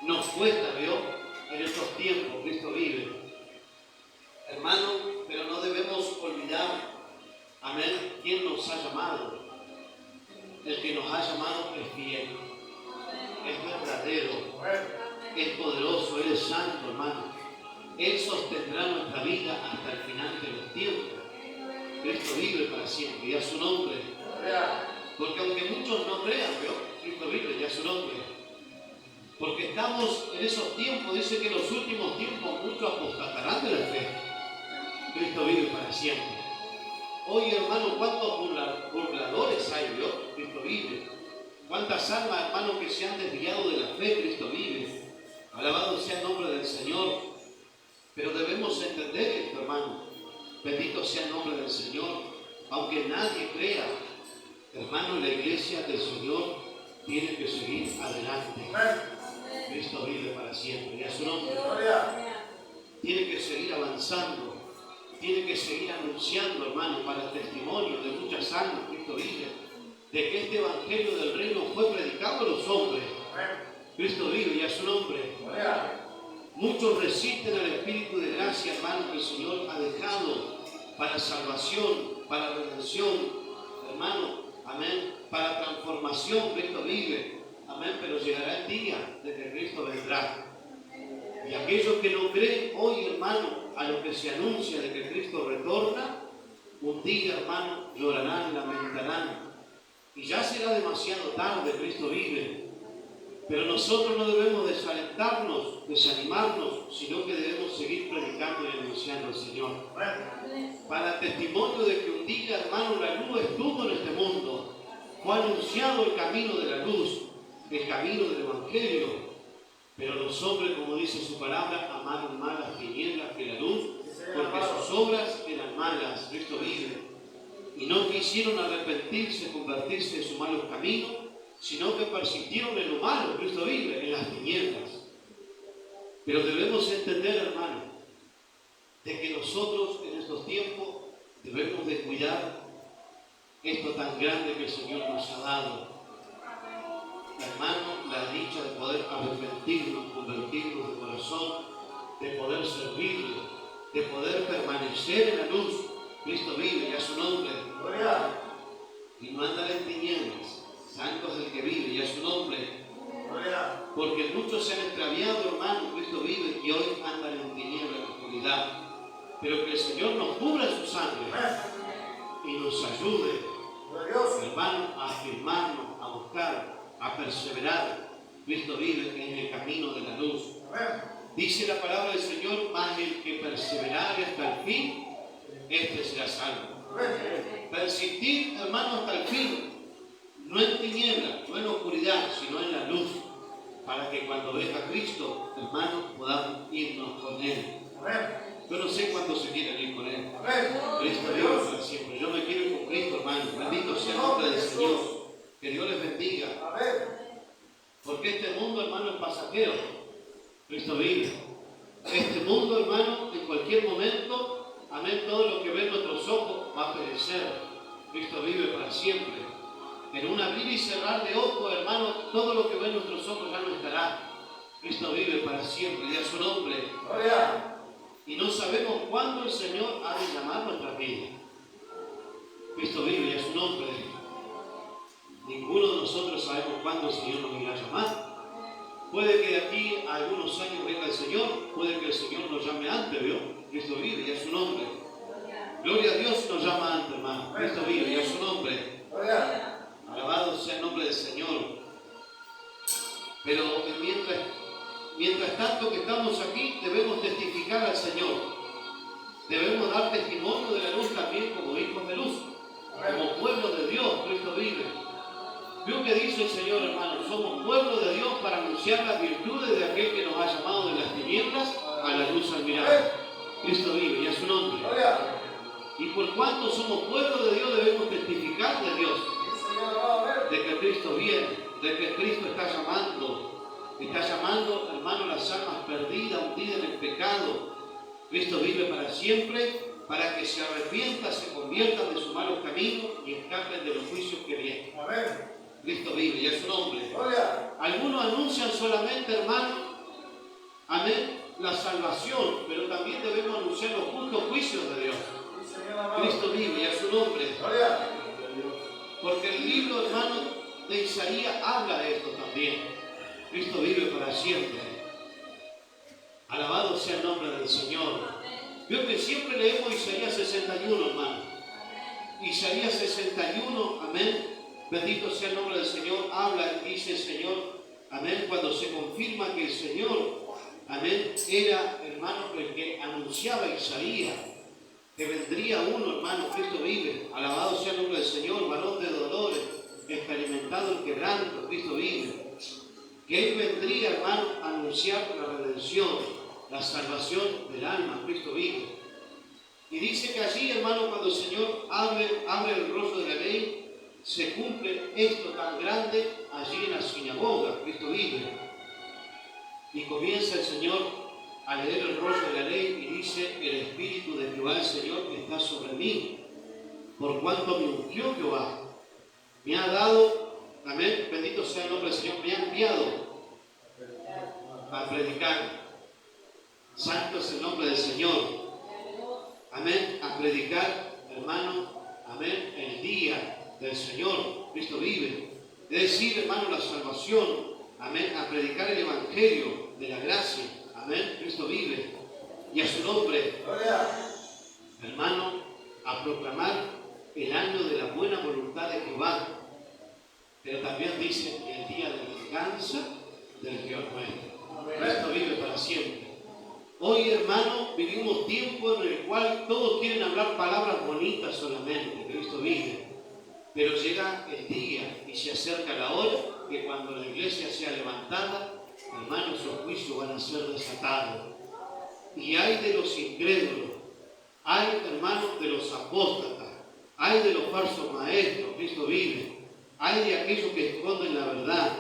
Nos cuesta, ¿vio?, en estos tiempos. Cristo vive. Hermano, pero no debemos olvidar, amén, quién nos ha llamado. El que nos ha llamado es fiel, es verdadero, es poderoso, Él es santo, hermano. Él sostendrá nuestra vida hasta el final de los tiempos. Cristo vive para siempre, y a su nombre. Porque aunque muchos no crean, Cristo vive, y a su nombre. Porque estamos en esos tiempos, dice que en los últimos tiempos muchos apostatarán de la fe. Cristo vive para siempre. Hoy, hermano, ¿cuántos burladores hay, Cristo vive. ¿Cuántas almas, hermano, que se han desviado de la fe? Cristo vive. Alabado sea el nombre del Señor. Pero debemos entender esto, hermano. Bendito sea el nombre del Señor. Aunque nadie crea, hermano, la iglesia del Señor tiene que seguir adelante. Cristo vive para siempre. Y a su nombre. Tiene que seguir avanzando. Tiene que seguir anunciando, hermano, para el testimonio de muchas almas. Cristo vive. De que este evangelio del reino fue predicado a los hombres. Cristo vive, y a su nombre. Muchos resisten al Espíritu de gracia, hermano, que el Señor ha dejado para salvación, para redención, hermano, amén, para transformación. Cristo vive, amén, pero llegará el día de que Cristo vendrá. Y aquellos que no creen hoy, hermano, a lo que se anuncia de que Cristo retorna, un día, hermano, llorarán y lamentarán. Y ya será demasiado tarde. Cristo vive. Pero nosotros no debemos desalentarnos, desanimarnos, sino que debemos seguir predicando y anunciando al Señor. Para testimonio de que un día, hermano, la luz estuvo en este mundo. Fue anunciado el camino de la luz, el camino del Evangelio. Pero los hombres, como dice su palabra, amaron más las tinieblas que la luz, porque sus obras eran malas. Cristo vive. Y no quisieron arrepentirse, convertirse de sus malos caminos, sino que persistieron en lo malo. Cristo vive, en las tinieblas. Pero debemos entender, hermano, de que nosotros en estos tiempos debemos de cuidar esto tan grande que el Señor nos ha dado. Hermano, la dicha de poder arrepentirnos, convertirnos de corazón, de poder servirle, de poder permanecer en la luz. Cristo vive, y a su nombre. Y no andar en tinieblas. Santo es el que vive, y a su nombre. Porque muchos se han extraviado, hermano. Cristo vive y hoy andan en tinieblas, en oscuridad. Pero que el Señor nos cubra su sangre y nos ayude, hermano, a afirmarnos, a buscar, a perseverar. Cristo vive en el camino de la luz. Dice la palabra del Señor: mas el que perseverare hasta el fin, este será salvo. Persistir, hermano, hasta el fin. No en tinieblas, no en oscuridad, sino en la luz, para que cuando venga Cristo, hermanos, podamos irnos con Él. Yo no sé cuándo se quieren ir con Él. Cristo vive para siempre. Yo me quiero ir con Cristo, hermano. Bendito sea el nombre del Señor. Que Dios les bendiga. Porque este mundo, hermano, es pasajero. Cristo vive. Este mundo, hermano, en cualquier momento, amén, todo lo que ven nuestros ojos va a perecer. Cristo vive para siempre. En un abrir y cerrar de ojos, hermano, todo lo que ven nuestros ojos ya no estará. Cristo vive para siempre, y a su nombre. Y no sabemos cuándo el Señor ha de llamar nuestra vida. Cristo vive, y a su nombre. Ninguno de nosotros sabemos cuándo el Señor nos irá a llamar. Puede que de aquí a algunos años venga el Señor, puede que el Señor nos llame antes, ¿vio? Cristo vive, y a su nombre. Gloria a Dios, nos llama antes, hermano. Cristo vive, y a su nombre. Alabado sea el nombre del Señor. Pero mientras tanto que estamos aquí, debemos testificar al Señor. Debemos dar testimonio de la luz también como hijos de luz, como pueblo de Dios. Cristo vive. ¿Vio que dice el Señor, hermano? Somos pueblo de Dios para anunciar las virtudes de aquel que nos ha llamado de las tinieblas a la luz admirable. Cristo vive, y a su nombre. Y por cuanto somos pueblo de Dios, debemos testificar de Dios, de que Cristo viene, de que Cristo está llamando, hermano, las almas perdidas, hundidas en el pecado. Cristo vive para siempre, para que se arrepientan, se conviertan de sus malos caminos y escapen de los juicios que vienen. Cristo vive, y a su nombre. Algunos anuncian solamente, hermano, amén, la salvación, pero también debemos anunciar los justos juicios de Dios. Cristo vive, y a su nombre. Porque el libro, hermano, de Isaías habla de esto también. Cristo vive para siempre. Alabado sea el nombre del Señor. Veo que siempre leemos Isaías 61, hermano. Isaías 61, amén. Bendito sea el nombre del Señor. Habla y dice el Señor, amén, cuando se confirma que el Señor, amén, era, hermano, el que anunciaba Isaías, que vendría uno, hermano, Cristo vive. Alabado sea el nombre del Señor, varón de dolores, experimentado en quebranto, Cristo vive. Que Él vendría, hermano, a anunciar la redención, la salvación del alma, Cristo vive. Y dice que allí, hermano, cuando el Señor abre el rollo de la ley, se cumple esto tan grande allí en la sinagoga, Cristo vive. Y comienza el Señor a leer el rollo de la ley y dice, el Espíritu de Jehová el Señor está sobre mí, por cuanto me ungió Jehová. Me ha dado, amén, bendito sea el nombre del Señor, me ha enviado a predicar. Santo es el nombre del Señor. Amén, a predicar, hermano, amén, el día del Señor, Cristo vive. Es decir, hermano, la salvación, amén, a predicar el Evangelio de la gracia, amén, Cristo vive. Y a su nombre, hermano, a proclamar el año de la buena voluntad de Jehová. Pero también dice el día de venganza del Dios nuestro. Cristo vive para siempre. Hoy, hermano, vivimos tiempo en el cual todos quieren hablar palabras bonitas solamente. Cristo vive. Pero llega el día y se acerca la hora que cuando la iglesia sea levantada, hermanos, los juicios van a ser desatados. Y hay de los incrédulos, hay, hermanos, de los apóstatas, hay de los falsos maestros, Cristo vive. Hay de aquellos que esconden la verdad.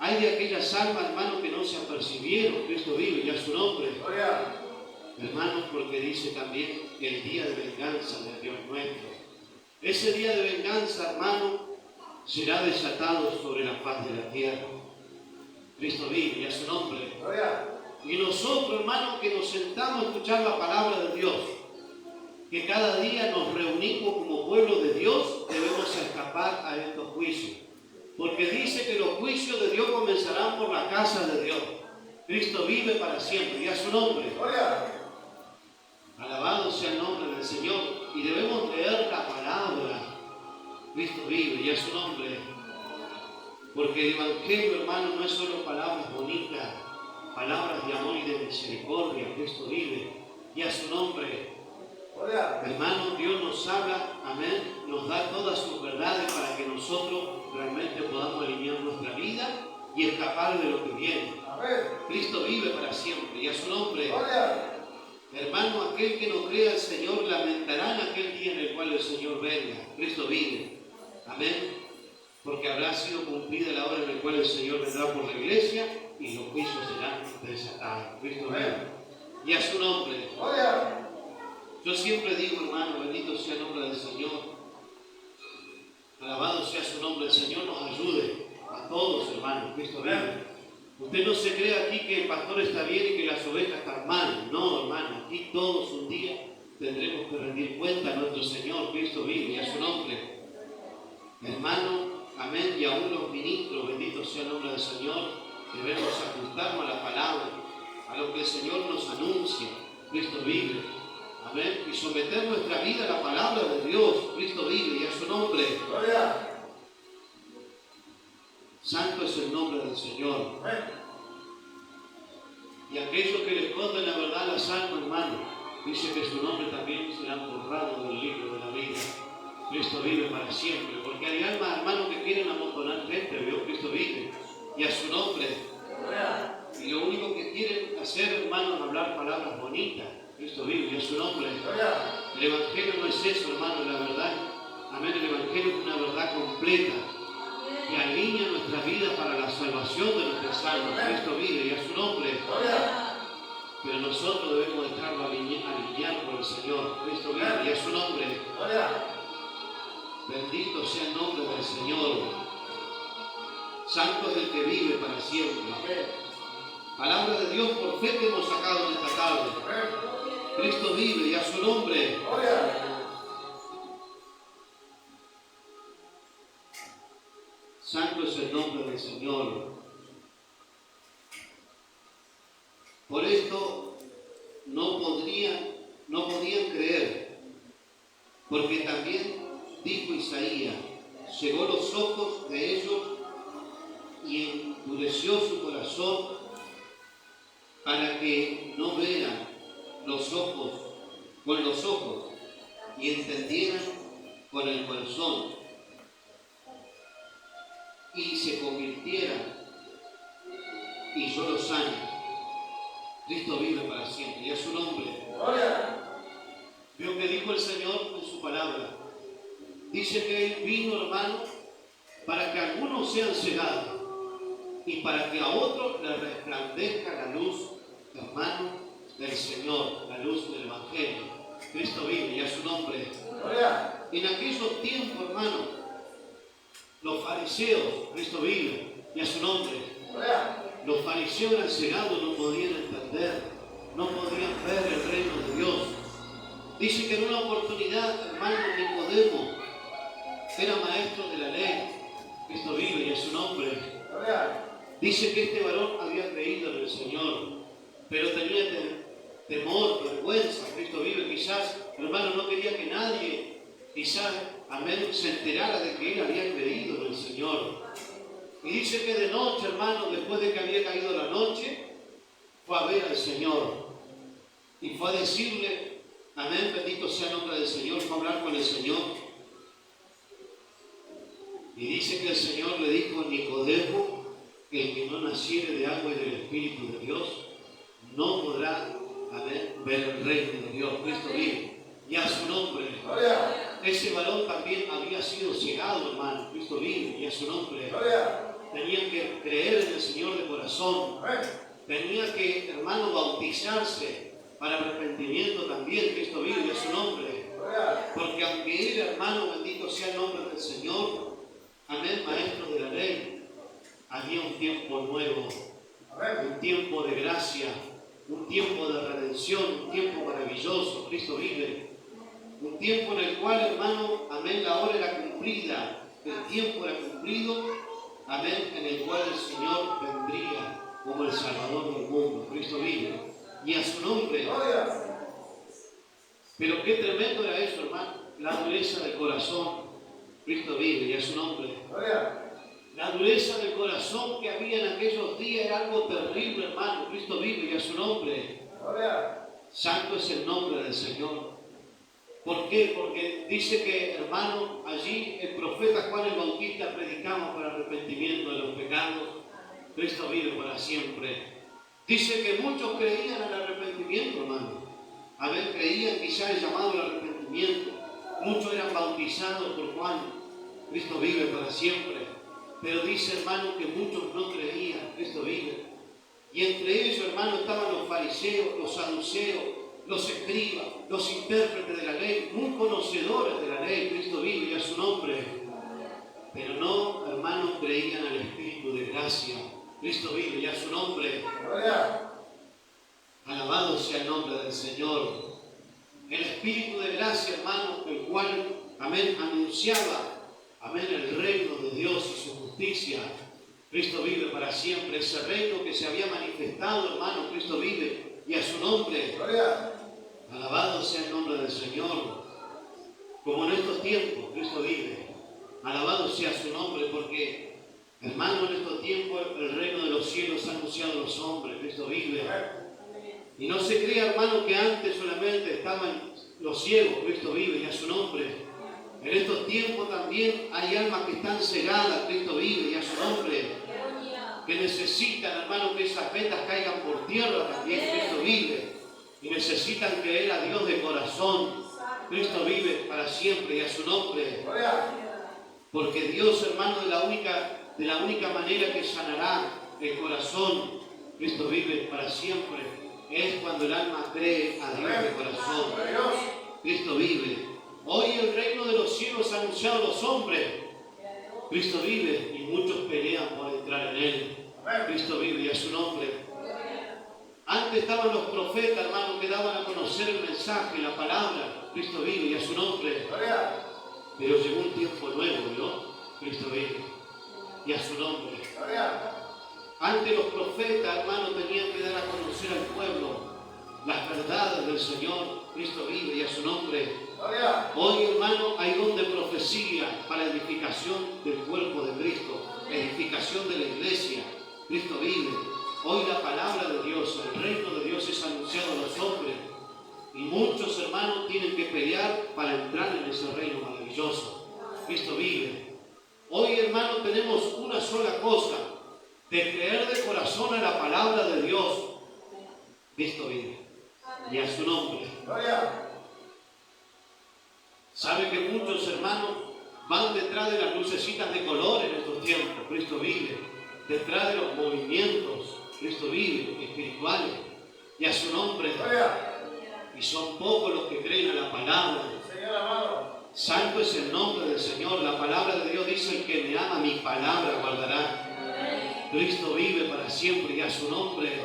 Hay de aquellas almas, hermanos, que no se apercibieron. Cristo vive, ya su nombre. Hermanos, porque dice también que el día de venganza del Dios nuestro. Ese día de venganza, hermano, será desatado sobre la faz de la tierra. Cristo vive, ya su nombre. Y nosotros, hermanos, que nos sentamos a escuchar la palabra de Dios, que cada día nos reunimos como pueblo de Dios, debemos escapar a estos juicios. Porque dice que los juicios de Dios comenzarán por la casa de Dios. Cristo vive para siempre, y a su nombre. Alabado sea el nombre del Señor. Y debemos leer la palabra. Cristo vive, y a su nombre. Porque el Evangelio, hermano, no es solo palabras bonitas, palabras de amor y de misericordia. Cristo vive, y a su nombre. Hermano, Dios nos habla, amén, nos da todas sus verdades para que nosotros realmente podamos alinear nuestra vida y escapar de lo que viene. Cristo vive para siempre, y a su nombre. Hermano, aquel que no crea al Señor lamentará en aquel día en el cual el Señor venga. Cristo vive, amén, porque habrá sido cumplida la hora en la cual el Señor vendrá por la iglesia y los juicios serán desatados. Cristo vive, y a su nombre. Yo siempre digo, hermano, bendito sea el nombre del Señor. Alabado sea su nombre. El Señor nos ayude a todos, hermanos. Cristo vive. Usted no se cree aquí que el pastor está bien y que las ovejas están mal. No, hermano. Aquí todos un día tendremos que rendir cuenta a nuestro Señor. Cristo vive, y a su nombre. Hermano, amén. Y aún los ministros, bendito sea el nombre del Señor, debemos ajustarnos a la palabra, a lo que el Señor nos anuncia. Cristo vive. Amén. Y someter nuestra vida a la palabra de Dios. Cristo vive, y a su nombre. Santo es el nombre del Señor. Y aquellos que le esconden la verdad a las almas, hermano, dice que su nombre también será borrado del libro de la vida. Cristo vive para siempre. Porque hay almas, hermano, que quieren amontonar gente. ¿Vio? Cristo vive, y a su nombre. Y lo único que quieren hacer, hermano, es hablar palabras bonitas. Cristo vive, y a su nombre. El Evangelio no es eso, hermano, la verdad. Amén. El Evangelio es una verdad completa que alinea nuestra vida para la salvación de nuestras almas. Cristo vive, y a su nombre. Pero nosotros debemos dejarlo alinear por el Señor. Cristo vive, y a su nombre. Bendito sea el nombre del Señor. Santo es el que vive para siempre. Palabra de Dios por fe que hemos sacado en esta tarde. Cristo vive, y a su nombre. Santo es el nombre del Señor. Por esto no podían creer, porque también dijo Isaías, cegó los ojos de ellos y endureció su corazón para que no vean con los ojos y entendieran con el corazón y se convirtieran y yo los sane. Cristo vive para siempre y a su nombre. Veo que dijo el Señor en su palabra. Dice que Él vino, hermano, para que algunos sean cegados y para que a otros les resplandezca la luz, hermano, del Señor, la luz del Evangelio. Cristo vive y a su nombre. En aquellos tiempos, hermano, los fariseos, Cristo vive y a su nombre. Los fariseos eran cegados, no podían entender, no podían ver el reino de Dios. Dice que en una oportunidad, hermano, Nicodemo era maestro de la ley. Cristo vive y a su nombre. Dice que este varón había creído en el Señor, pero tenía temor, vergüenza. Cristo vive. Quizás, hermano, no quería que nadie, quizás, amén, se enterara de que él había creído en el Señor. Y dice que de noche, hermano, después de que había caído la noche, fue a ver al Señor. Y fue a decirle, amén, bendito sea el nombre del Señor, fue a hablar con el Señor. Y dice que el Señor le dijo a Nicodemo que el que no naciere de agua y del Espíritu de Dios no podrá, amén, ver el reino de Dios. Cristo vive. Y a su nombre. Ese varón también había sido cegado, hermano. Cristo vive y a su nombre. Tenían que creer en el Señor de corazón. Tenía que, hermano, bautizarse para arrepentimiento también. Cristo vive y a su nombre. Porque aunque él, hermano, bendito sea el nombre del Señor, amén, maestro de la ley, había un tiempo nuevo, un tiempo de gracia, un tiempo de redención, un tiempo maravilloso. Cristo vive. Un tiempo en el cual, hermano, amén, la hora era cumplida, el tiempo era cumplido, amén, en el cual el Señor vendría como el Salvador del mundo. Cristo vive. Y a su nombre. Pero qué tremendo era eso, hermano. La dureza del corazón. Cristo vive y a su nombre. La dureza del corazón que había en aquellos días era algo terrible, hermano. Cristo vive y a su nombre. Santo es el nombre del Señor. ¿Por qué? Porque dice que, hermano, allí el profeta Juan el Bautista predicaba para arrepentimiento de los pecados. Cristo vive para siempre. Dice que muchos creían en el arrepentimiento, hermano. A ver, creían quizá el llamado al arrepentimiento. Muchos eran bautizados por Juan. Cristo vive para siempre. Pero dice, hermano, que muchos no creían. Cristo vive. Y entre ellos, hermano, estaban los fariseos, los saduceos, los escribas, los intérpretes de la ley, muy conocedores de la ley. Cristo vive y a su nombre. Pero no, hermanos, creían al Espíritu de gracia. Cristo vive y a su nombre. Alabado sea el nombre del Señor. El Espíritu de gracia, hermano, el cual, amén, anunciaba, amén, el reino de Dios y su justicia. Cristo vive para siempre. Ese reino que se había manifestado, hermano, Cristo vive y a su nombre. Alabado sea el nombre del Señor. Como en estos tiempos, Cristo vive. Alabado sea su nombre, porque, hermano, en estos tiempos el reino de los cielos ha anunciado a los hombres. Cristo vive. Y no se crea, hermano, que antes solamente estaban los ciegos. Cristo vive y a su nombre. En estos tiempos también hay almas que están cegadas. Cristo vive y a su nombre. Que necesitan, hermano, que esas vetas caigan por tierra también. Cristo vive. Y necesitan creer a Dios de corazón. Cristo vive para siempre y a su nombre. Porque Dios, hermano, de la única manera que sanará el corazón, Cristo vive para siempre, es cuando el alma cree a Dios de corazón. Cristo vive. Hoy el reino de los cielos ha anunciado a los hombres. Cristo vive y muchos pelean por entrar en él. Cristo vive y a su nombre. Antes estaban los profetas, hermano, que daban a conocer el mensaje, la palabra. Cristo vive y a su nombre. Pero llegó un tiempo nuevo, ¿no? Cristo vive y a su nombre. Antes los profetas, hermano, tenían que dar a conocer al pueblo las verdades del Señor. Cristo vive y a su nombre. Hoy, hermano, hay don de profecía para edificación del cuerpo de Cristo, edificación de la iglesia. Cristo vive. Hoy la palabra de Dios, el reino de Dios es anunciado a los hombres. Y muchos hermanos tienen que pelear para entrar en ese reino maravilloso. Cristo vive. Hoy, hermano, tenemos una sola cosa: de creer de corazón a la palabra de Dios. Cristo vive. Y a su nombre. Sabe que muchos hermanos van detrás de las lucecitas de color en estos tiempos. Cristo vive. Detrás de los movimientos. Cristo vive, espirituales. Y a su nombre. Y son pocos los que creen a la palabra. Santo es el nombre del Señor. La palabra de Dios dice: el que me ama, mi palabra guardará. Cristo vive para siempre y a su nombre.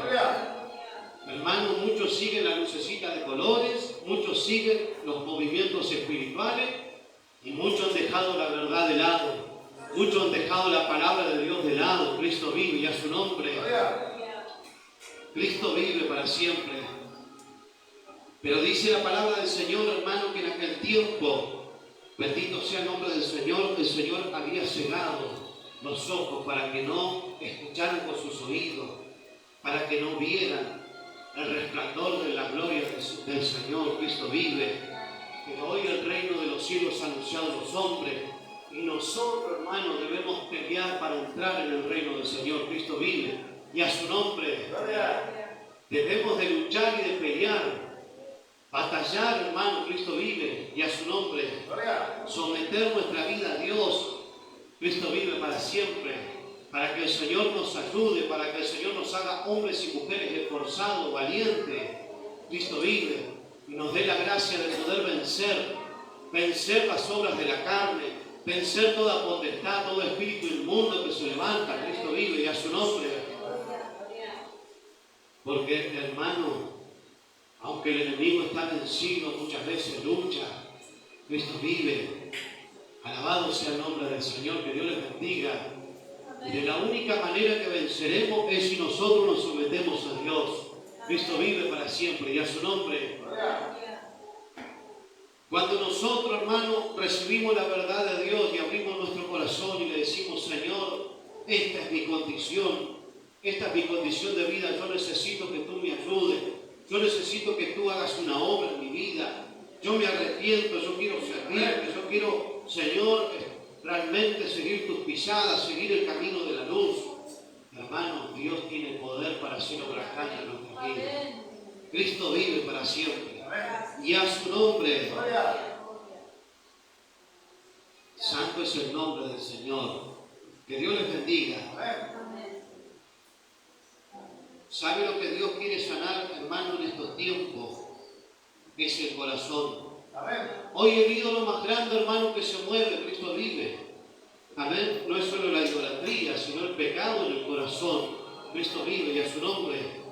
Hermanos, muchos siguen la lucecita de colores, muchos siguen los movimientos espirituales y muchos han dejado la verdad de lado. Muchos han dejado la palabra de Dios de lado. Cristo vive y a su nombre. Cristo vive para siempre. Pero dice la palabra del Señor, hermano, que en aquel tiempo, bendito sea el nombre del Señor, el Señor había cegado los ojos para que no escucharan con sus oídos, para que no vieran el resplandor de la gloria del Señor. Cristo vive. Pero hoy el reino de los cielos ha anunciado a los hombres y nosotros, hermanos, debemos pelear para entrar en el reino del Señor. Cristo vive y a su nombre. Debemos de luchar y de pelear, batallar, hermano. Cristo vive y a su nombre. Someter nuestra vida a Dios. Cristo vive para siempre. Para que el Señor nos ayude, para que el Señor nos haga hombres y mujeres esforzados, valientes. Cristo vive y nos dé la gracia de poder vencer las obras de la carne, vencer toda potestad, todo espíritu inmundo que se levanta. Cristo vive y a su nombre. Porque, hermano, aunque el enemigo está vencido, muchas veces lucha. Cristo vive. Alabado sea el nombre del Señor. Que Dios les bendiga. Y de la única manera que venceremos es si nosotros nos sometemos a Dios. Cristo vive para siempre y a su nombre. Cuando nosotros, hermanos, recibimos la verdad de Dios y abrimos nuestro corazón y le decimos: Señor, esta es mi condición, esta es mi condición de vida, yo necesito que tú me ayudes, yo necesito que tú hagas una obra en mi vida, yo me arrepiento, yo quiero servirte, yo quiero, Señor, realmente seguir tus pisadas, seguir el camino de la luz. Hermano, Dios tiene poder para hacer obras grandes en nuestra vida. Cristo vive para siempre. Y a su nombre. Santo es el nombre del Señor. Que Dios les bendiga. ¿Sabe lo que Dios quiere sanar, hermano, en estos tiempos? Es el corazón. Hoy el ídolo más grande, hermano, que se mueve, Cristo vive. Amén. No es solo la idolatría, sino el pecado en el corazón. Cristo vive y a su nombre.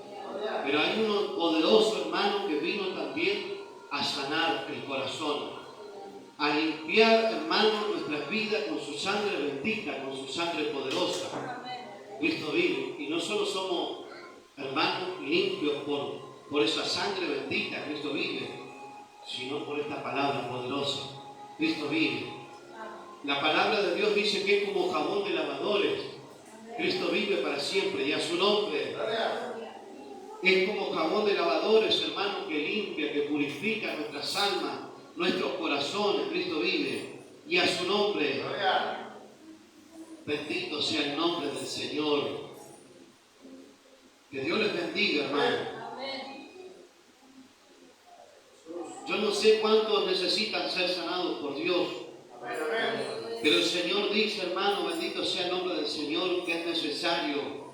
Pero hay uno poderoso, hermano, que vino también a sanar el corazón, a limpiar, hermano, nuestras vidas con su sangre bendita, con su sangre poderosa. Cristo vive. Y no solo somos, hermanos, limpios por esa sangre bendita, Cristo vive, sino por esta palabra poderosa. Cristo vive. La palabra de Dios dice que es como jabón de lavadores. Cristo vive para siempre y a su nombre. Es como jabón de lavadores, hermano, que limpia, que purifica nuestras almas, nuestros corazones. Cristo vive y a su nombre. Bendito sea el nombre del Señor. Que Dios les bendiga, hermano. Yo no sé cuántos necesitan ser sanados por Dios. Pero el Señor dice, hermano, bendito sea el nombre del Señor, que es necesario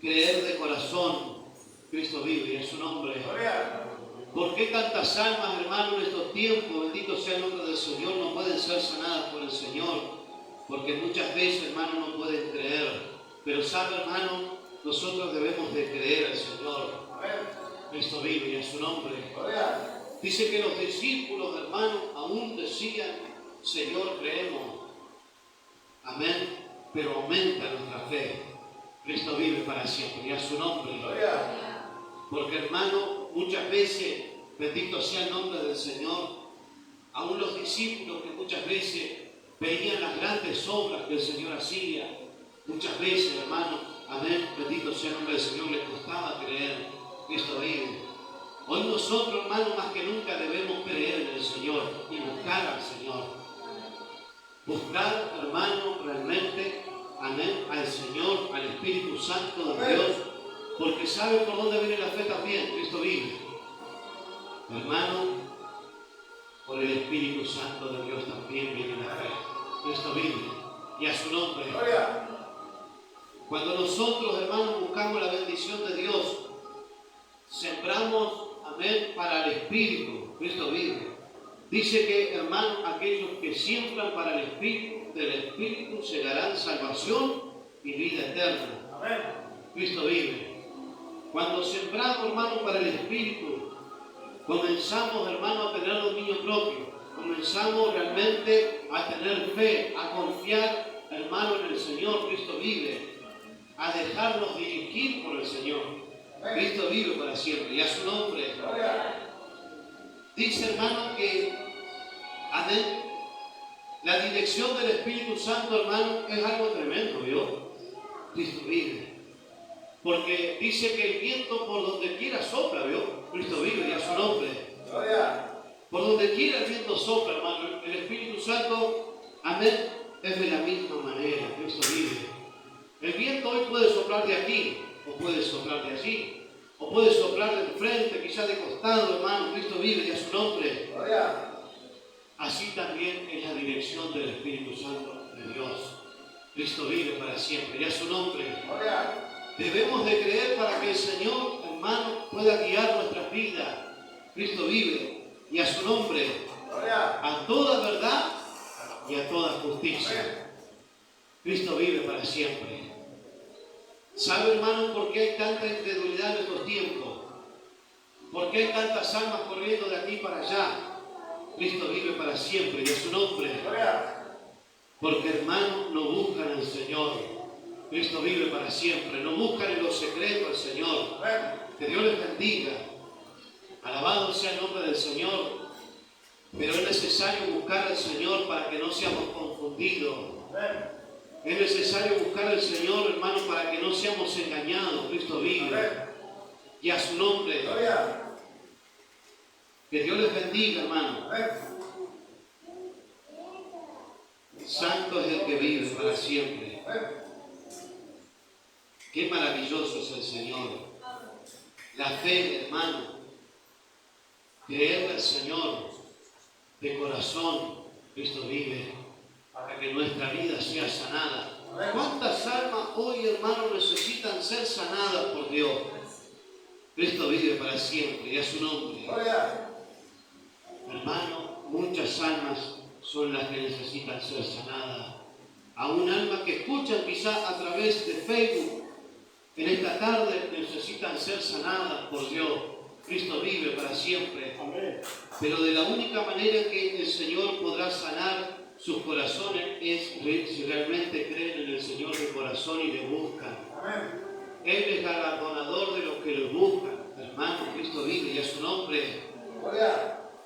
creer de corazón. Cristo vive y en su nombre. ¿Por qué tantas almas, hermano, en estos tiempos, bendito sea el nombre del Señor, no pueden ser sanadas por el Señor? Porque muchas veces, hermano, no pueden creer. Pero sabe, hermano, nosotros debemos de creer al Señor. Cristo vive y en su nombre. Dice que los discípulos, hermano, aún decían: Señor, creemos. Amén. Pero aumenta nuestra fe. Cristo vive para siempre, y a su nombre. Porque hermano, muchas veces, bendito sea el nombre del Señor, aún los discípulos que muchas veces veían las grandes obras que el Señor hacía, muchas veces, hermano, amén, bendito sea el nombre del Señor, les costaba creer. Cristo vive. Hoy nosotros, hermano, más que nunca debemos creer en el Señor y buscar al Señor. Buscar, hermano, realmente, amén, al Señor, al Espíritu Santo de Dios, porque sabe por dónde viene la fe también. Cristo vive. Hermano, por el Espíritu Santo de Dios también viene la fe. Cristo vive. Y a su nombre. Cuando nosotros, hermanos, buscamos la bendición de Dios, sembramos, amén, para el Espíritu. Cristo vive. Dice que, hermanos, aquellos que siembran para el Espíritu, del Espíritu llegarán salvación y vida eterna. Amén. Cristo vive. Cuando sembramos, hermanos, para el Espíritu, comenzamos, hermanos, a tener dominio propio. Comenzamos realmente a tener fe, a confiar, hermano, en el Señor. Cristo vive. A dejarnos dirigir por el Señor. Cristo vive para siempre, y a su nombre. Dice, hermano, que, amén, la dirección del Espíritu Santo, hermano, es algo tremendo, ¿vio? Cristo vive. Porque dice que el viento por donde quiera sopla, ¿vio? Cristo vive, y a su nombre. Por donde quiera el viento sopla, hermano. El Espíritu Santo, amén, es de la misma manera. Cristo vive. El viento hoy puede soplar de aquí, o puede soplar de allí, o puede soplar de frente, quizás de costado, hermano. Cristo vive, y a su nombre. Así también es la dirección del Espíritu Santo de Dios. Cristo vive para siempre, y a su nombre. Debemos de creer para que el Señor, hermano, pueda guiar nuestras vidas. Cristo vive, y a su nombre. A toda verdad y a toda justicia. Cristo vive para siempre. ¿Sabe, hermano, por qué hay tanta incredulidad en estos tiempos? ¿Por qué hay tantas almas corriendo de aquí para allá? Cristo vive para siempre, y a su nombre. Porque, hermano, no buscan al Señor. Cristo vive para siempre. No buscan en lo secreto al Señor. Que Dios les bendiga. Alabado sea el nombre del Señor. Pero es necesario buscar al Señor para que no seamos confundidos. Es necesario buscar al Señor, hermano, para que no seamos engañados. Cristo vive. Y a su nombre. Que Dios les bendiga, hermano. Santo es el que vive para siempre. Qué maravilloso es el Señor. La fe, hermano. Creerle al Señor de corazón. Cristo vive. Para que nuestra vida sea sanada. ¿Cuántas almas hoy, hermano, necesitan ser sanadas por Dios? Cristo vive para siempre, y a su nombre. Hermano, muchas almas son las que necesitan ser sanadas. Aún almas que escuchan quizás a través de Facebook, en esta tarde necesitan ser sanadas por Dios. Cristo vive para siempre. Pero de la única manera que el Señor podrá sanar sus corazones es si realmente creen en el Señor de corazón y le buscan. Él es galardonador de los que lo buscan. Hermano, Cristo vive, y a su nombre.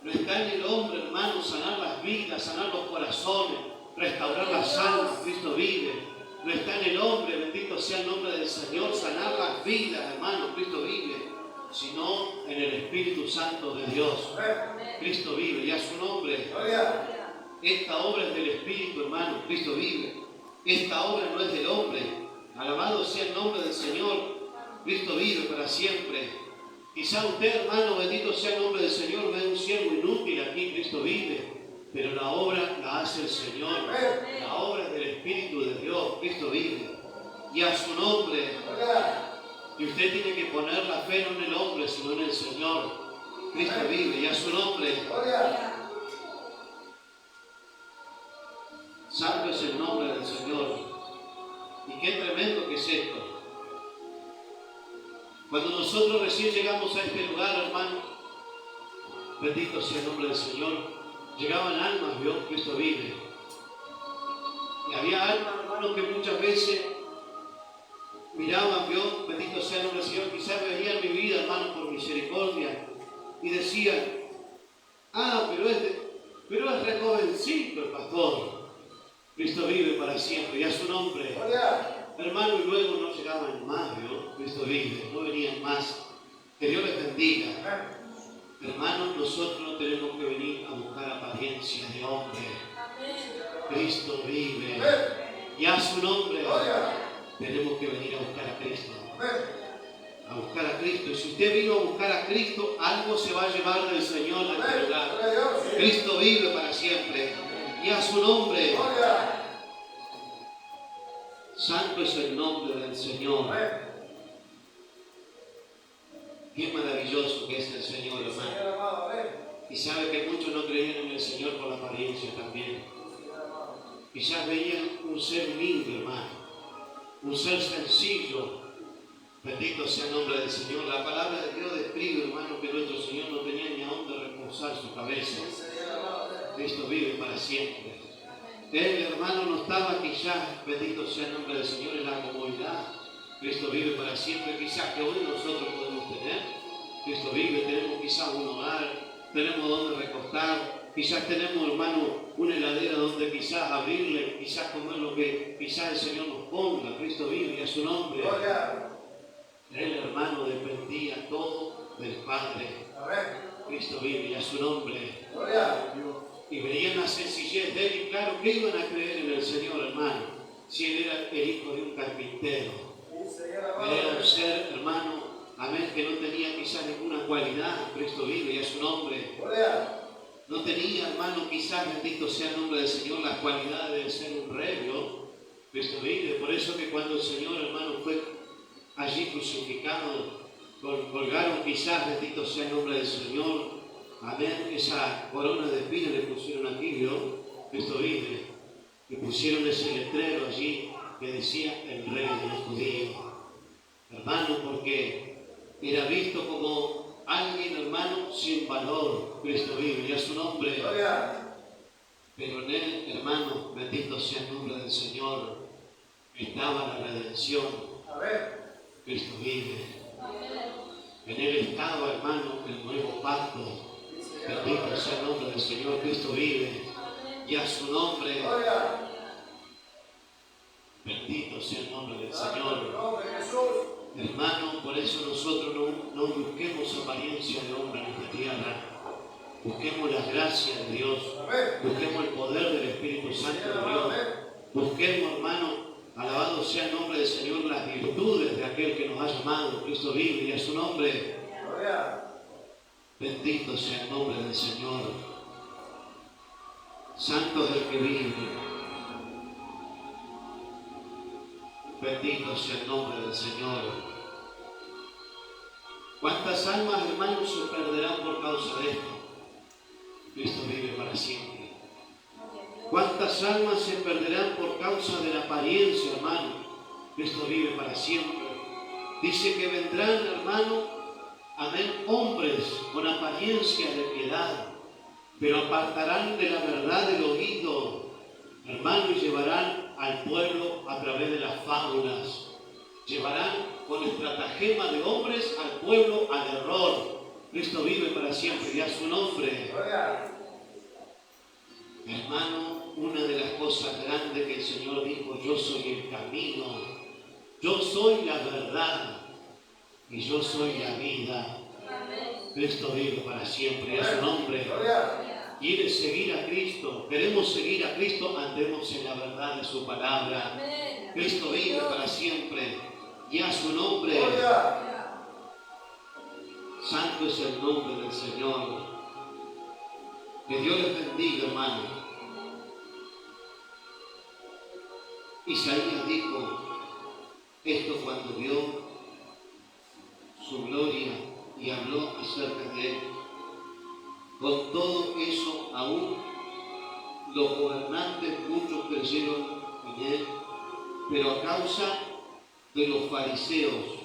No está en el hombre, hermano, sanar las vidas, sanar los corazones, restaurar las almas. Cristo vive. No está en el hombre, bendito sea el nombre del Señor, sanar las vidas, hermano. Cristo vive. Sino en el Espíritu Santo de Dios. Cristo vive, y a su nombre. Esta obra es del Espíritu, hermano. Cristo vive. Esta obra no es del hombre. Alabado sea el nombre del Señor. Cristo vive para siempre. Quizá usted, hermano, bendito sea el nombre del Señor, ve un siervo inútil aquí. Cristo vive. Pero la obra la hace el Señor. La obra es del Espíritu de Dios. Cristo vive. Y a su nombre. Y usted tiene que poner la fe no en el hombre, sino en el Señor. Cristo vive, y a su nombre. Santo es el nombre del Señor. Y qué tremendo que es esto. Cuando nosotros recién llegamos a este lugar, hermano, bendito sea el nombre del Señor, llegaban almas, vio, Cristo vive. Y había almas, hermano, que muchas veces miraban Señor, quizás veían mi vida, hermano, por misericordia, y decían, pero es re jovencito el pastor. Cristo vive para siempre, y a su nombre. Hermano, y luego no llegaban más, ¿no? Cristo vive, no venían más. Que Dios les bendiga. Hermanos, nosotros no tenemos que venir a buscar apariencia de hombre. Cristo vive. Y a su nombre tenemos que venir a buscar a Cristo. A buscar a Cristo. Y si usted vino a buscar a Cristo, algo se va a llevar del Señor de este lugar. Cristo vive para siempre. Y a su nombre. Santo es el nombre del Señor. Qué maravilloso que es el Señor, hermano. Y sabe que muchos no creían en el Señor por la apariencia también. Quizás veían un ser humilde, hermano. Un ser sencillo. Bendito sea el nombre del Señor. La palabra de Dios describe, hermano, que nuestro Señor no tenía ni a dónde reposar su cabeza. Cristo vive para siempre. Él, hermano, no estaba quizás, bendito sea el nombre del Señor, en la comodidad. Cristo vive para siempre. Quizás que hoy nosotros podemos tener. Cristo vive, tenemos quizás un hogar, tenemos donde recostar. Quizás tenemos, hermano, una heladera donde quizás abrirle, quizás comer lo que quizás el Señor nos ponga. Cristo vive y a su nombre. Él, hermano, dependía todo del Padre. Cristo vive y a su nombre. Y veían la sencillez de él y claro que iban a creer en el Señor, hermano, si él era el hijo de un carpintero. Era un ser, hermano, amén, que no tenía quizás ninguna cualidad. Cristo vive y a su nombre. No tenía, hermano, quizás, bendito sea el nombre del Señor, las cualidades de ser un rey, ¿no? Cristo vive. Por eso que cuando el Señor, hermano, fue allí crucificado, colgaron quizás, bendito sea el nombre del Señor, amén, esa corona de espinas le pusieron aquí, ¿no? Cristo vive. Le pusieron ese letrero allí que decía el rey de los judíos. Hermano, porque era visto como alguien, hermano, sin valor. Cristo vive y a su nombre. Pero en él, hermano, bendito sea el nombre del Señor, estaba la redención. Cristo vive. En él estaba, hermano, el nuevo pacto. Bendito sea el nombre del Señor. Cristo vive y a su nombre. Bendito sea el nombre del Señor. Hermano, por eso nosotros no busquemos apariencia de hombre en esta tierra. Busquemos la gracia de Dios. Busquemos el poder del Espíritu Santo de Dios. Busquemos, hermano, alabado sea el nombre del Señor, las virtudes de aquel que nos ha llamado. Cristo vive y a su nombre. Bendito sea el nombre del Señor. Santo es el que vive. Bendito sea el nombre del Señor. ¿Cuántas almas, hermanos, se perderán por causa de esto? Cristo vive para siempre. ¿Cuántas almas se perderán por causa de la apariencia, hermano? Cristo vive para siempre. Dice que vendrán, hermano, amén, hombres con apariencia de piedad, pero apartarán de la verdad el oído, hermano, y llevarán al pueblo a través de las fábulas. Llevarán con estratagema de hombres al pueblo al error. Cristo vive para siempre y a su nombre. Hermano, una de las cosas grandes que el Señor dijo: yo soy el camino, yo soy la verdad y yo soy la vida. Cristo vive para siempre y a su nombre. ¿Quieres seguir a Cristo? ¿Queremos seguir a Cristo? Andemos en la verdad de su palabra. Cristo vive para siempre y a su nombre. Santo es el nombre del Señor. Que Dios les bendiga, hermano. Isaías dijo esto cuando vio su gloria y habló acerca de él. Con todo eso, aún los gobernantes muchos creyeron en él, pero a causa de los fariseos,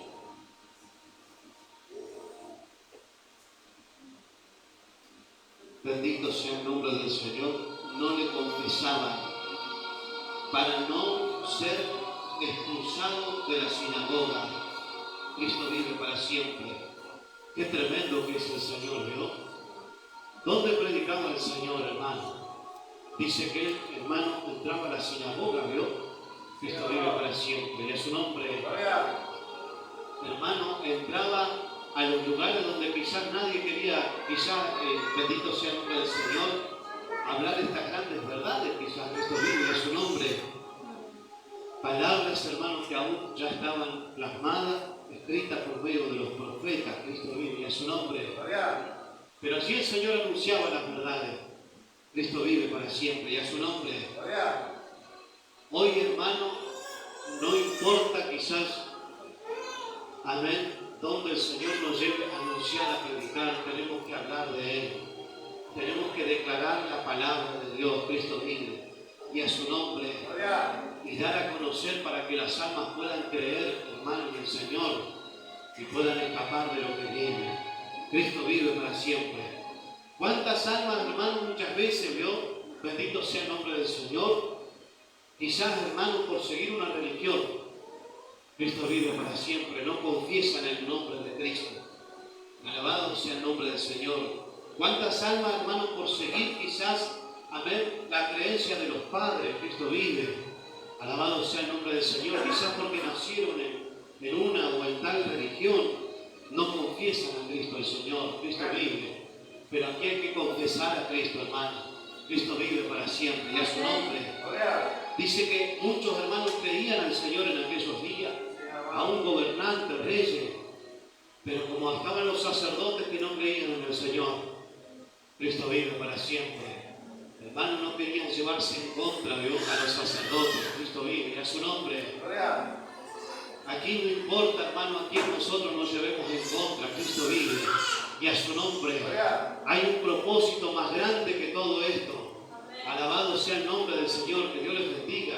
bendito sea el nombre del Señor, no le confesaban para no ser expulsados de la sinagoga. Cristo vive para siempre. Qué tremendo que es el Señor, ¿vio? ¿Dónde predicaba el Señor, hermano? Dice que él, hermano, entraba a la sinagoga, ¿vio? Cristo vive para siempre. Y a su nombre, hermano, entraba a los lugares donde quizás nadie quería, bendito sea el nombre del Señor, hablar estas grandes verdades, quizás Cristo vive y a su nombre. Palabras, hermanos, que aún ya estaban plasmadas, escritas por medio de los profetas, Cristo vive y a su nombre. Pero así el Señor anunciaba las verdades. Cristo vive para siempre y a su nombre. Hoy, hermano, no importa quizás, amén, donde el Señor nos lleve a anunciar, a predicar, tenemos que hablar de Él. Tenemos que declarar la palabra de Dios, Cristo vive y a su nombre. Y dar a conocer para que las almas puedan creer, hermano, en el Señor y puedan escapar de lo que viene. Cristo vive para siempre. ¿Cuántas almas, hermano, muchas veces, vio? Bendito sea el nombre del Señor. Quizás, hermano, por seguir una religión, Cristo vive para siempre, no confiesan el nombre de Cristo. Alabado sea el nombre del Señor. ¿Cuántas almas, hermano, por seguir quizás, amén, la creencia de los padres, Cristo vive? Alabado sea el nombre del Señor. Quizás porque nacieron en una o en tal religión, no confiesan a Cristo el Señor. Cristo vive. Pero aquí hay que confesar a Cristo, hermano. Cristo vive para siempre y a su nombre. Dice que muchos hermanos creían al Señor en aquellos días, aún gobernantes, reyes, pero como estaban los sacerdotes que no creían en el Señor, Cristo vive para siempre. Hermanos, no querían llevarse en contra de a los sacerdotes. Cristo vive y a su nombre. Aquí no importa, hermano, a quién nosotros nos llevemos en contra. Cristo vive y a su nombre. Hay un propósito más grande que todo esto. Alabado sea el nombre del Señor, que Dios les bendiga.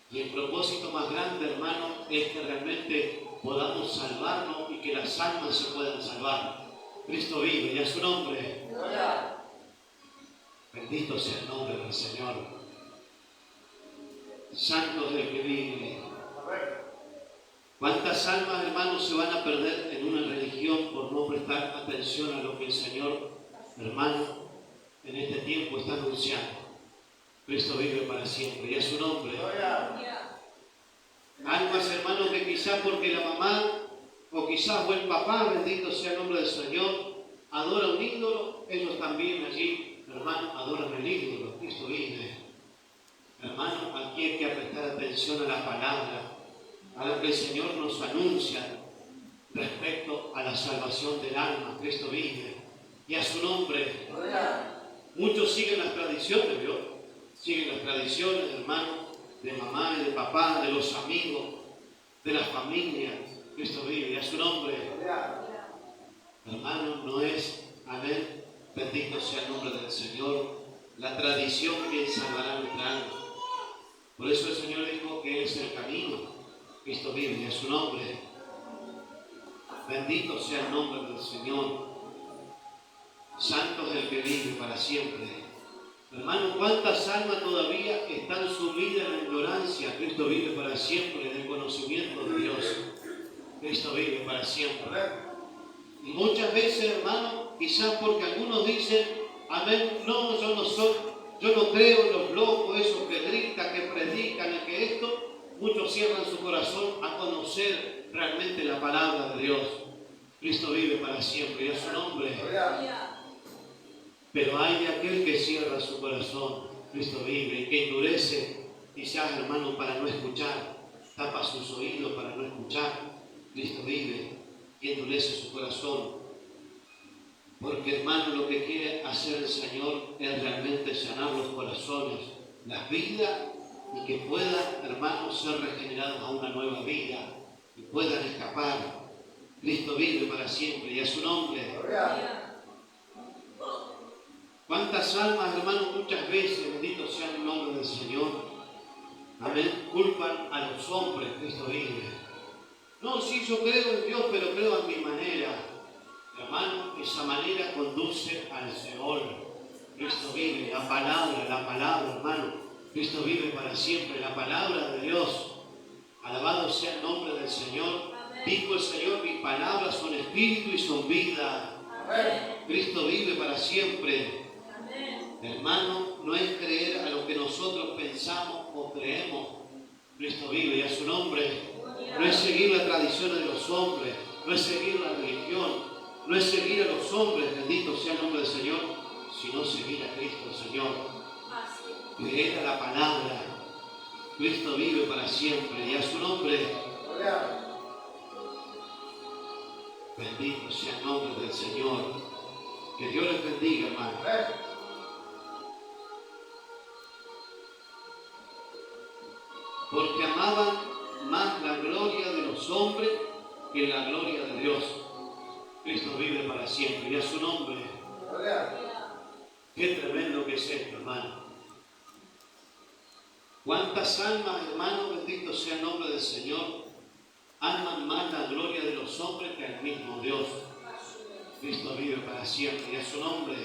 Y el propósito más grande, hermano, es que realmente podamos salvarnos y que las almas se puedan salvar. Cristo vive y a su nombre. Bendito sea el nombre del Señor. Santo del que vive. ¿Cuántas almas, hermanos, se van a perder en una religión por no prestar atención a lo que el Señor, hermano, en este tiempo está anunciando? Cristo vive para siempre y a su nombre. Almas, hermanos, que quizás porque la mamá o quizás o el papá, bendito sea el nombre del Señor, adora un ídolo, ellos también allí, hermano, adoran el ídolo. Cristo vive. Hermano, aquí hay que prestar atención a la palabra, a lo que el Señor nos anuncia respecto a la salvación del alma. Cristo vive y a su nombre. Muchos siguen las tradiciones, ¿vio? Siguen las tradiciones, hermano, de mamá y de papá, de los amigos, de las familias. Cristo vive y a su nombre. Hermano, no es, amén, bendito sea el nombre del Señor, la tradición que salvará nuestra alma. Por eso el Señor dijo que Él es el camino. Cristo vive y a su nombre. Bendito sea el nombre del Señor. Santo es el que vive para siempre. Hermano, ¿cuántas almas todavía están sumidas en la ignorancia? Cristo vive para siempre en el conocimiento de Dios. Cristo vive para siempre. Y muchas veces, hermano, quizás porque algunos dicen, amén, no, yo no creo en los locos, esos que gritan, que predican, y que esto. Muchos cierran su corazón a conocer realmente la palabra de Dios. Cristo vive para siempre y a su nombre. Pero hay de aquel que cierra su corazón. Cristo vive y que endurece, quizás, hermano, para no escuchar. Tapa sus oídos para no escuchar. Cristo vive y endurece su corazón. Porque, hermano, lo que quiere hacer el Señor es realmente sanar los corazones, las vidas, y que puedan, hermanos, ser regenerados a una nueva vida y puedan escapar. Cristo vive para siempre y a su nombre. ¿Cuántas almas, hermanos, muchas veces, bendito sea el nombre del Señor, amén, culpan a los hombres? Cristo vive. No, sí, yo creo en Dios, pero creo a mi manera. Hermano, esa manera conduce al Seol. Cristo vive, la palabra, hermano. Cristo vive para siempre, la palabra de Dios. Alabado sea el nombre del Señor. Dijo el Señor, mis palabras son espíritu y son vida. Cristo vive para siempre. Hermano, no es creer a lo que nosotros pensamos o creemos. Cristo vive y a su nombre. No es seguir las tradiciones de los hombres, no es seguir la religión, no es seguir a los hombres, bendito sea el nombre del Señor, sino seguir a Cristo el Señor. Creer a la palabra. Cristo vive para siempre y a su nombre. Bendito sea el nombre del Señor. Que Dios les bendiga, hermano. Porque amaban más la gloria de los hombres que la gloria de Dios. Cristo vive para siempre y a su nombre. Qué tremendo que es esto, hermano. ¿Cuántas almas, hermano, bendito sea el nombre del Señor, aman más la gloria de los hombres que al mismo Dios? Cristo vive para siempre y a su nombre.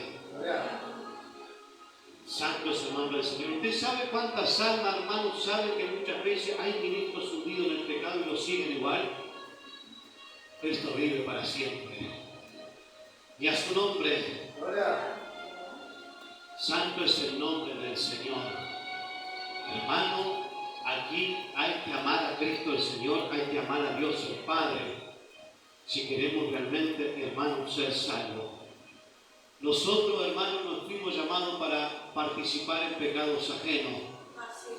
Santo es el nombre del Señor. ¿Usted sabe cuántas almas, hermanos, saben que muchas veces hay ministros hundidos en el pecado y lo siguen igual? Cristo vive para siempre. Y a su nombre. Santo es el nombre del Señor. Hermano, aquí hay que amar a Cristo el Señor, hay que amar a Dios el Padre, si queremos realmente, hermano, ser salvos. Nosotros, hermanos, nos fuimos llamados para participar en pecados ajenos.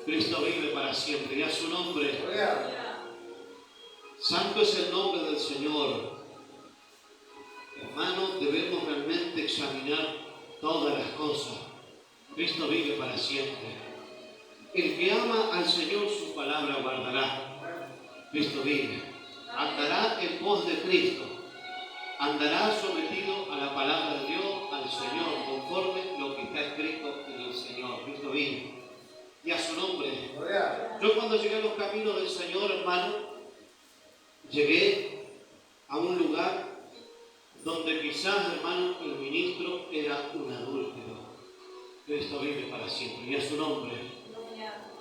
Cristo vive para siempre y a su nombre. Santo es el nombre del Señor. Hermanos, debemos realmente examinar todas las cosas. Cristo vive para siempre. El que ama al Señor, su palabra guardará. Cristo vive. Andará en pos de Cristo. Andará sometido a la palabra de Dios, al Señor, conforme lo que está escrito en el Señor. Cristo vive. Y a su nombre. Yo cuando llegué a los caminos del Señor, hermano, llegué a un lugar donde quizás, hermano, el ministro era un adúltero. Cristo vive para siempre. Y a su nombre.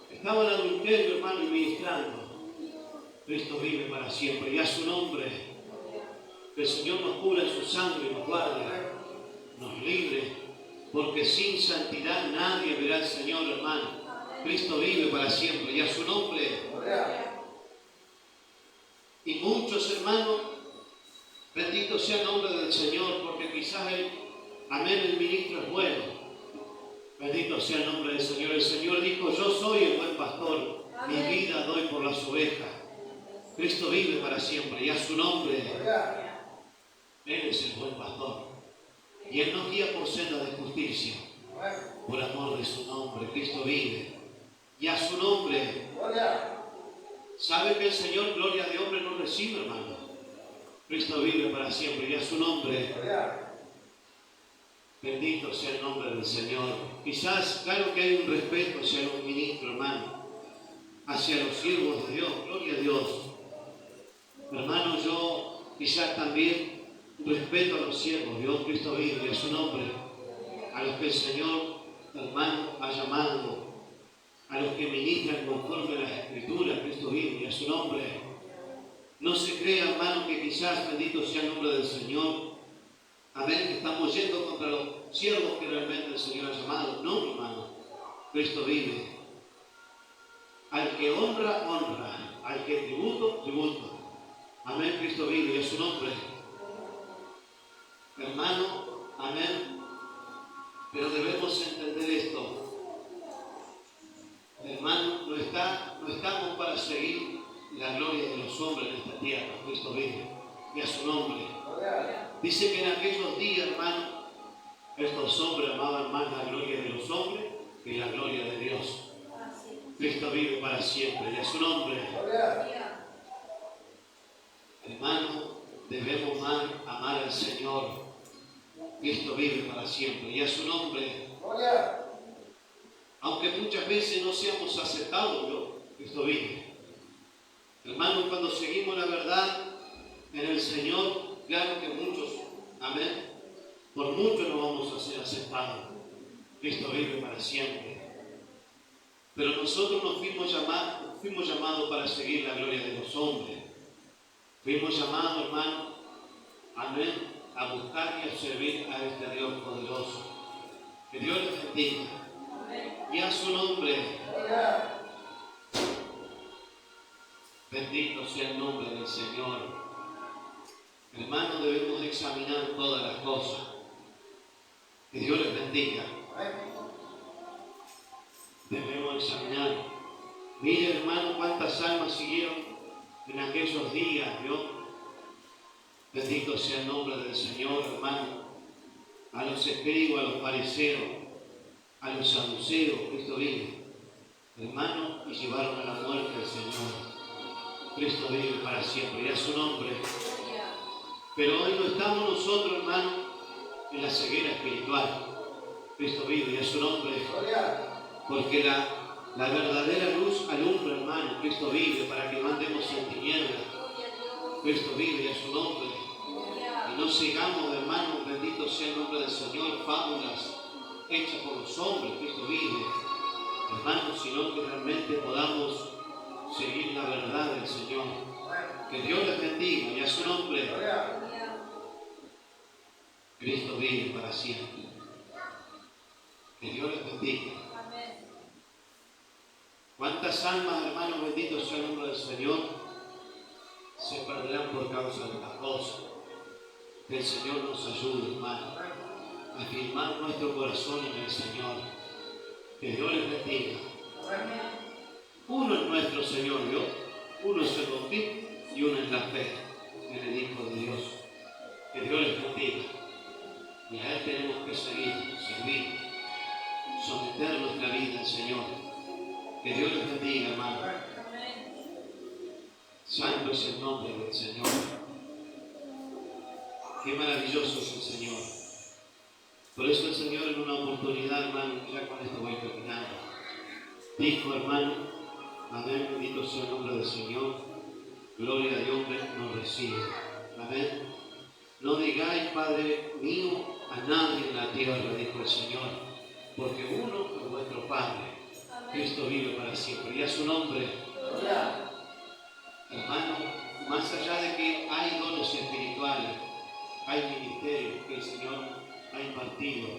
Estaba en adulterio, hermano, y ministrando. Cristo vive para siempre. Y a su nombre. Que el Señor nos cubra en su sangre, nos guarde, nos libre, porque sin santidad nadie verá al Señor, hermano. Cristo vive para siempre y a su nombre. Y muchos, hermanos, bendito sea el nombre del Señor, porque quizás el ministro es bueno. Bendito sea el nombre del Señor. El Señor dijo, yo soy el buen pastor, mi vida doy por las ovejas. Cristo vive para siempre y a su nombre. Él es el buen pastor. Y Él nos guía por senda de justicia. Por amor de su nombre. Cristo vive. Y a su nombre. ¿Sabe que el Señor gloria de hombre no recibe, hermano? Cristo vive para siempre. Y a su nombre. Bendito sea el nombre del Señor. Quizás, claro que hay un respeto hacia los ministros, hermano. Hacia los siervos de Dios. Gloria a Dios. Hermano, yo quizás también respeto a los siervos, Dios, Cristo vive, a su nombre, a los que el Señor, hermano, ha llamado, a los que ministran conforme a las Escrituras, Cristo vive, a su nombre. No se crea, hermano, que quizás, bendito sea el nombre del Señor, amén, que estamos yendo contra los siervos que realmente el Señor ha llamado. No, hermano, Cristo vive. Al que honra, honra, al que tributo, tributo. Amén, Cristo vive, a su nombre. Hermano, amén. Pero debemos entender esto. Hermano, no estamos para seguir la gloria de los hombres en esta tierra. Cristo vive. Y a su nombre. Dice que en aquellos días, hermano, estos hombres amaban más la gloria de los hombres que la gloria de Dios. Cristo vive para siempre. Y a su nombre. Hermano, debemos amar al Señor. Cristo vive para siempre y a su nombre. Aunque muchas veces no seamos aceptados, Cristo vive. Hermano, cuando seguimos la verdad en el Señor, claro que muchos, amén, por mucho no vamos a ser aceptados. Cristo vive para siempre. Pero nosotros nos fuimos llamados para seguir la gloria de los hombres. Fuimos llamados, hermano, amén, a buscar y a servir a este Dios poderoso. Que Dios les bendiga. Y a su nombre. Bendito sea el nombre del Señor. Hermanos, debemos examinar todas las cosas. Que Dios les bendiga. Debemos examinar. Mire, hermano, cuántas almas siguieron en aquellos días, Dios. Bendito sea el nombre del Señor, hermano. A los escribas, a los fariseos, a los saduceos, Cristo vive, hermano, y llevaron a la muerte al Señor. Cristo vive para siempre, y a su nombre. Pero hoy no estamos nosotros, hermano, en la ceguera espiritual. Cristo vive, y a su nombre. Porque la verdadera luz alumbra, hermano. Cristo vive, para que no andemos en tinieblas. Cristo vive, y a su nombre. Y no sigamos, hermanos, bendito sea el nombre del Señor, fábulas hechas por los hombres. Cristo vive, hermanos, sino que realmente podamos seguir la verdad del Señor. Que Dios les bendiga, y a su nombre. Cristo vive para siempre. Que Dios les bendiga. ¿Cuántas almas, hermanos, benditos sea el nombre del Señor, se perderán por causa de las cosas? Que el Señor nos ayude, hermano, a firmar nuestro corazón en el Señor. Que Dios les bendiga. Uno es nuestro Señor, Dios. Uno es el bautismo y uno es la fe en el Hijo de Dios. Que Dios les bendiga. Y a Él tenemos que seguir, servir, someter nuestra vida al Señor. Que Dios les bendiga, hermano. Santo es el nombre del Señor. Qué maravilloso es el Señor. Por eso el Señor, en una oportunidad, hermano, ya con esto voy terminando, dijo, hermano, amén, bendito sea el nombre del Señor, gloria a Dios nos recibe. Amén. No digáis, Padre mío, a nadie en la tierra, dijo el Señor, porque uno es vuestro Padre. Cristo vive para siempre. Y a su nombre, hermano, más allá de que hay dones espirituales, hay ministerios que el Señor ha impartido,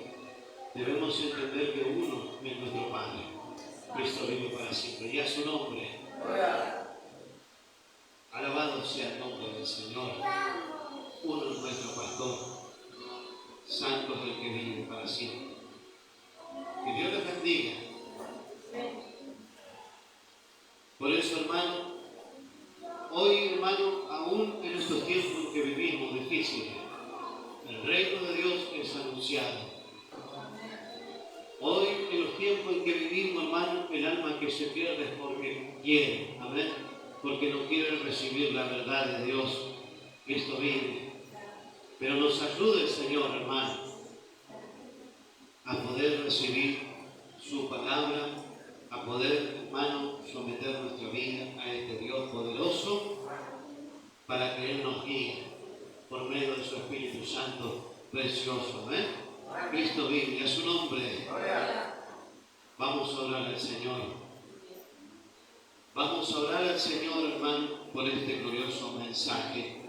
debemos entender que uno es nuestro Padre. Cristo vive para siempre. Y a su nombre, alabado sea el nombre del Señor. Uno es nuestro pastor. Santo es el que vive para siempre. Que Dios les bendiga. Por eso, hermano, hoy, hermano, aún en estos tiempos que vivimos difíciles, el reino de Dios es anunciado. Hoy, en los tiempos en que vivimos, hermano, el alma que se pierde es porque quiere, amén, porque no quiere recibir la verdad de Dios. Cristo vive. Pero nos ayude el Señor, hermano, a poder recibir su palabra, a poder, hermano, someter nuestra vida a este Dios poderoso, para que Él nos guíe por medio de su Espíritu Santo precioso. ¿Eh? Cristo vive, y a su nombre vamos a orar al Señor. Vamos a orar al Señor, hermano, por este glorioso mensaje.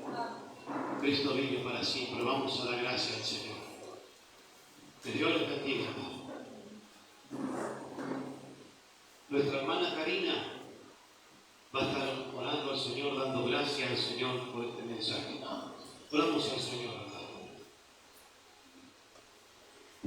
Cristo vive para siempre. Vamos a dar gracias al Señor. Que Dios les bendiga. Nuestra hermana Karina va a estar orando al Señor, dando gracias al Señor por este mensaje. Oramos al Señor.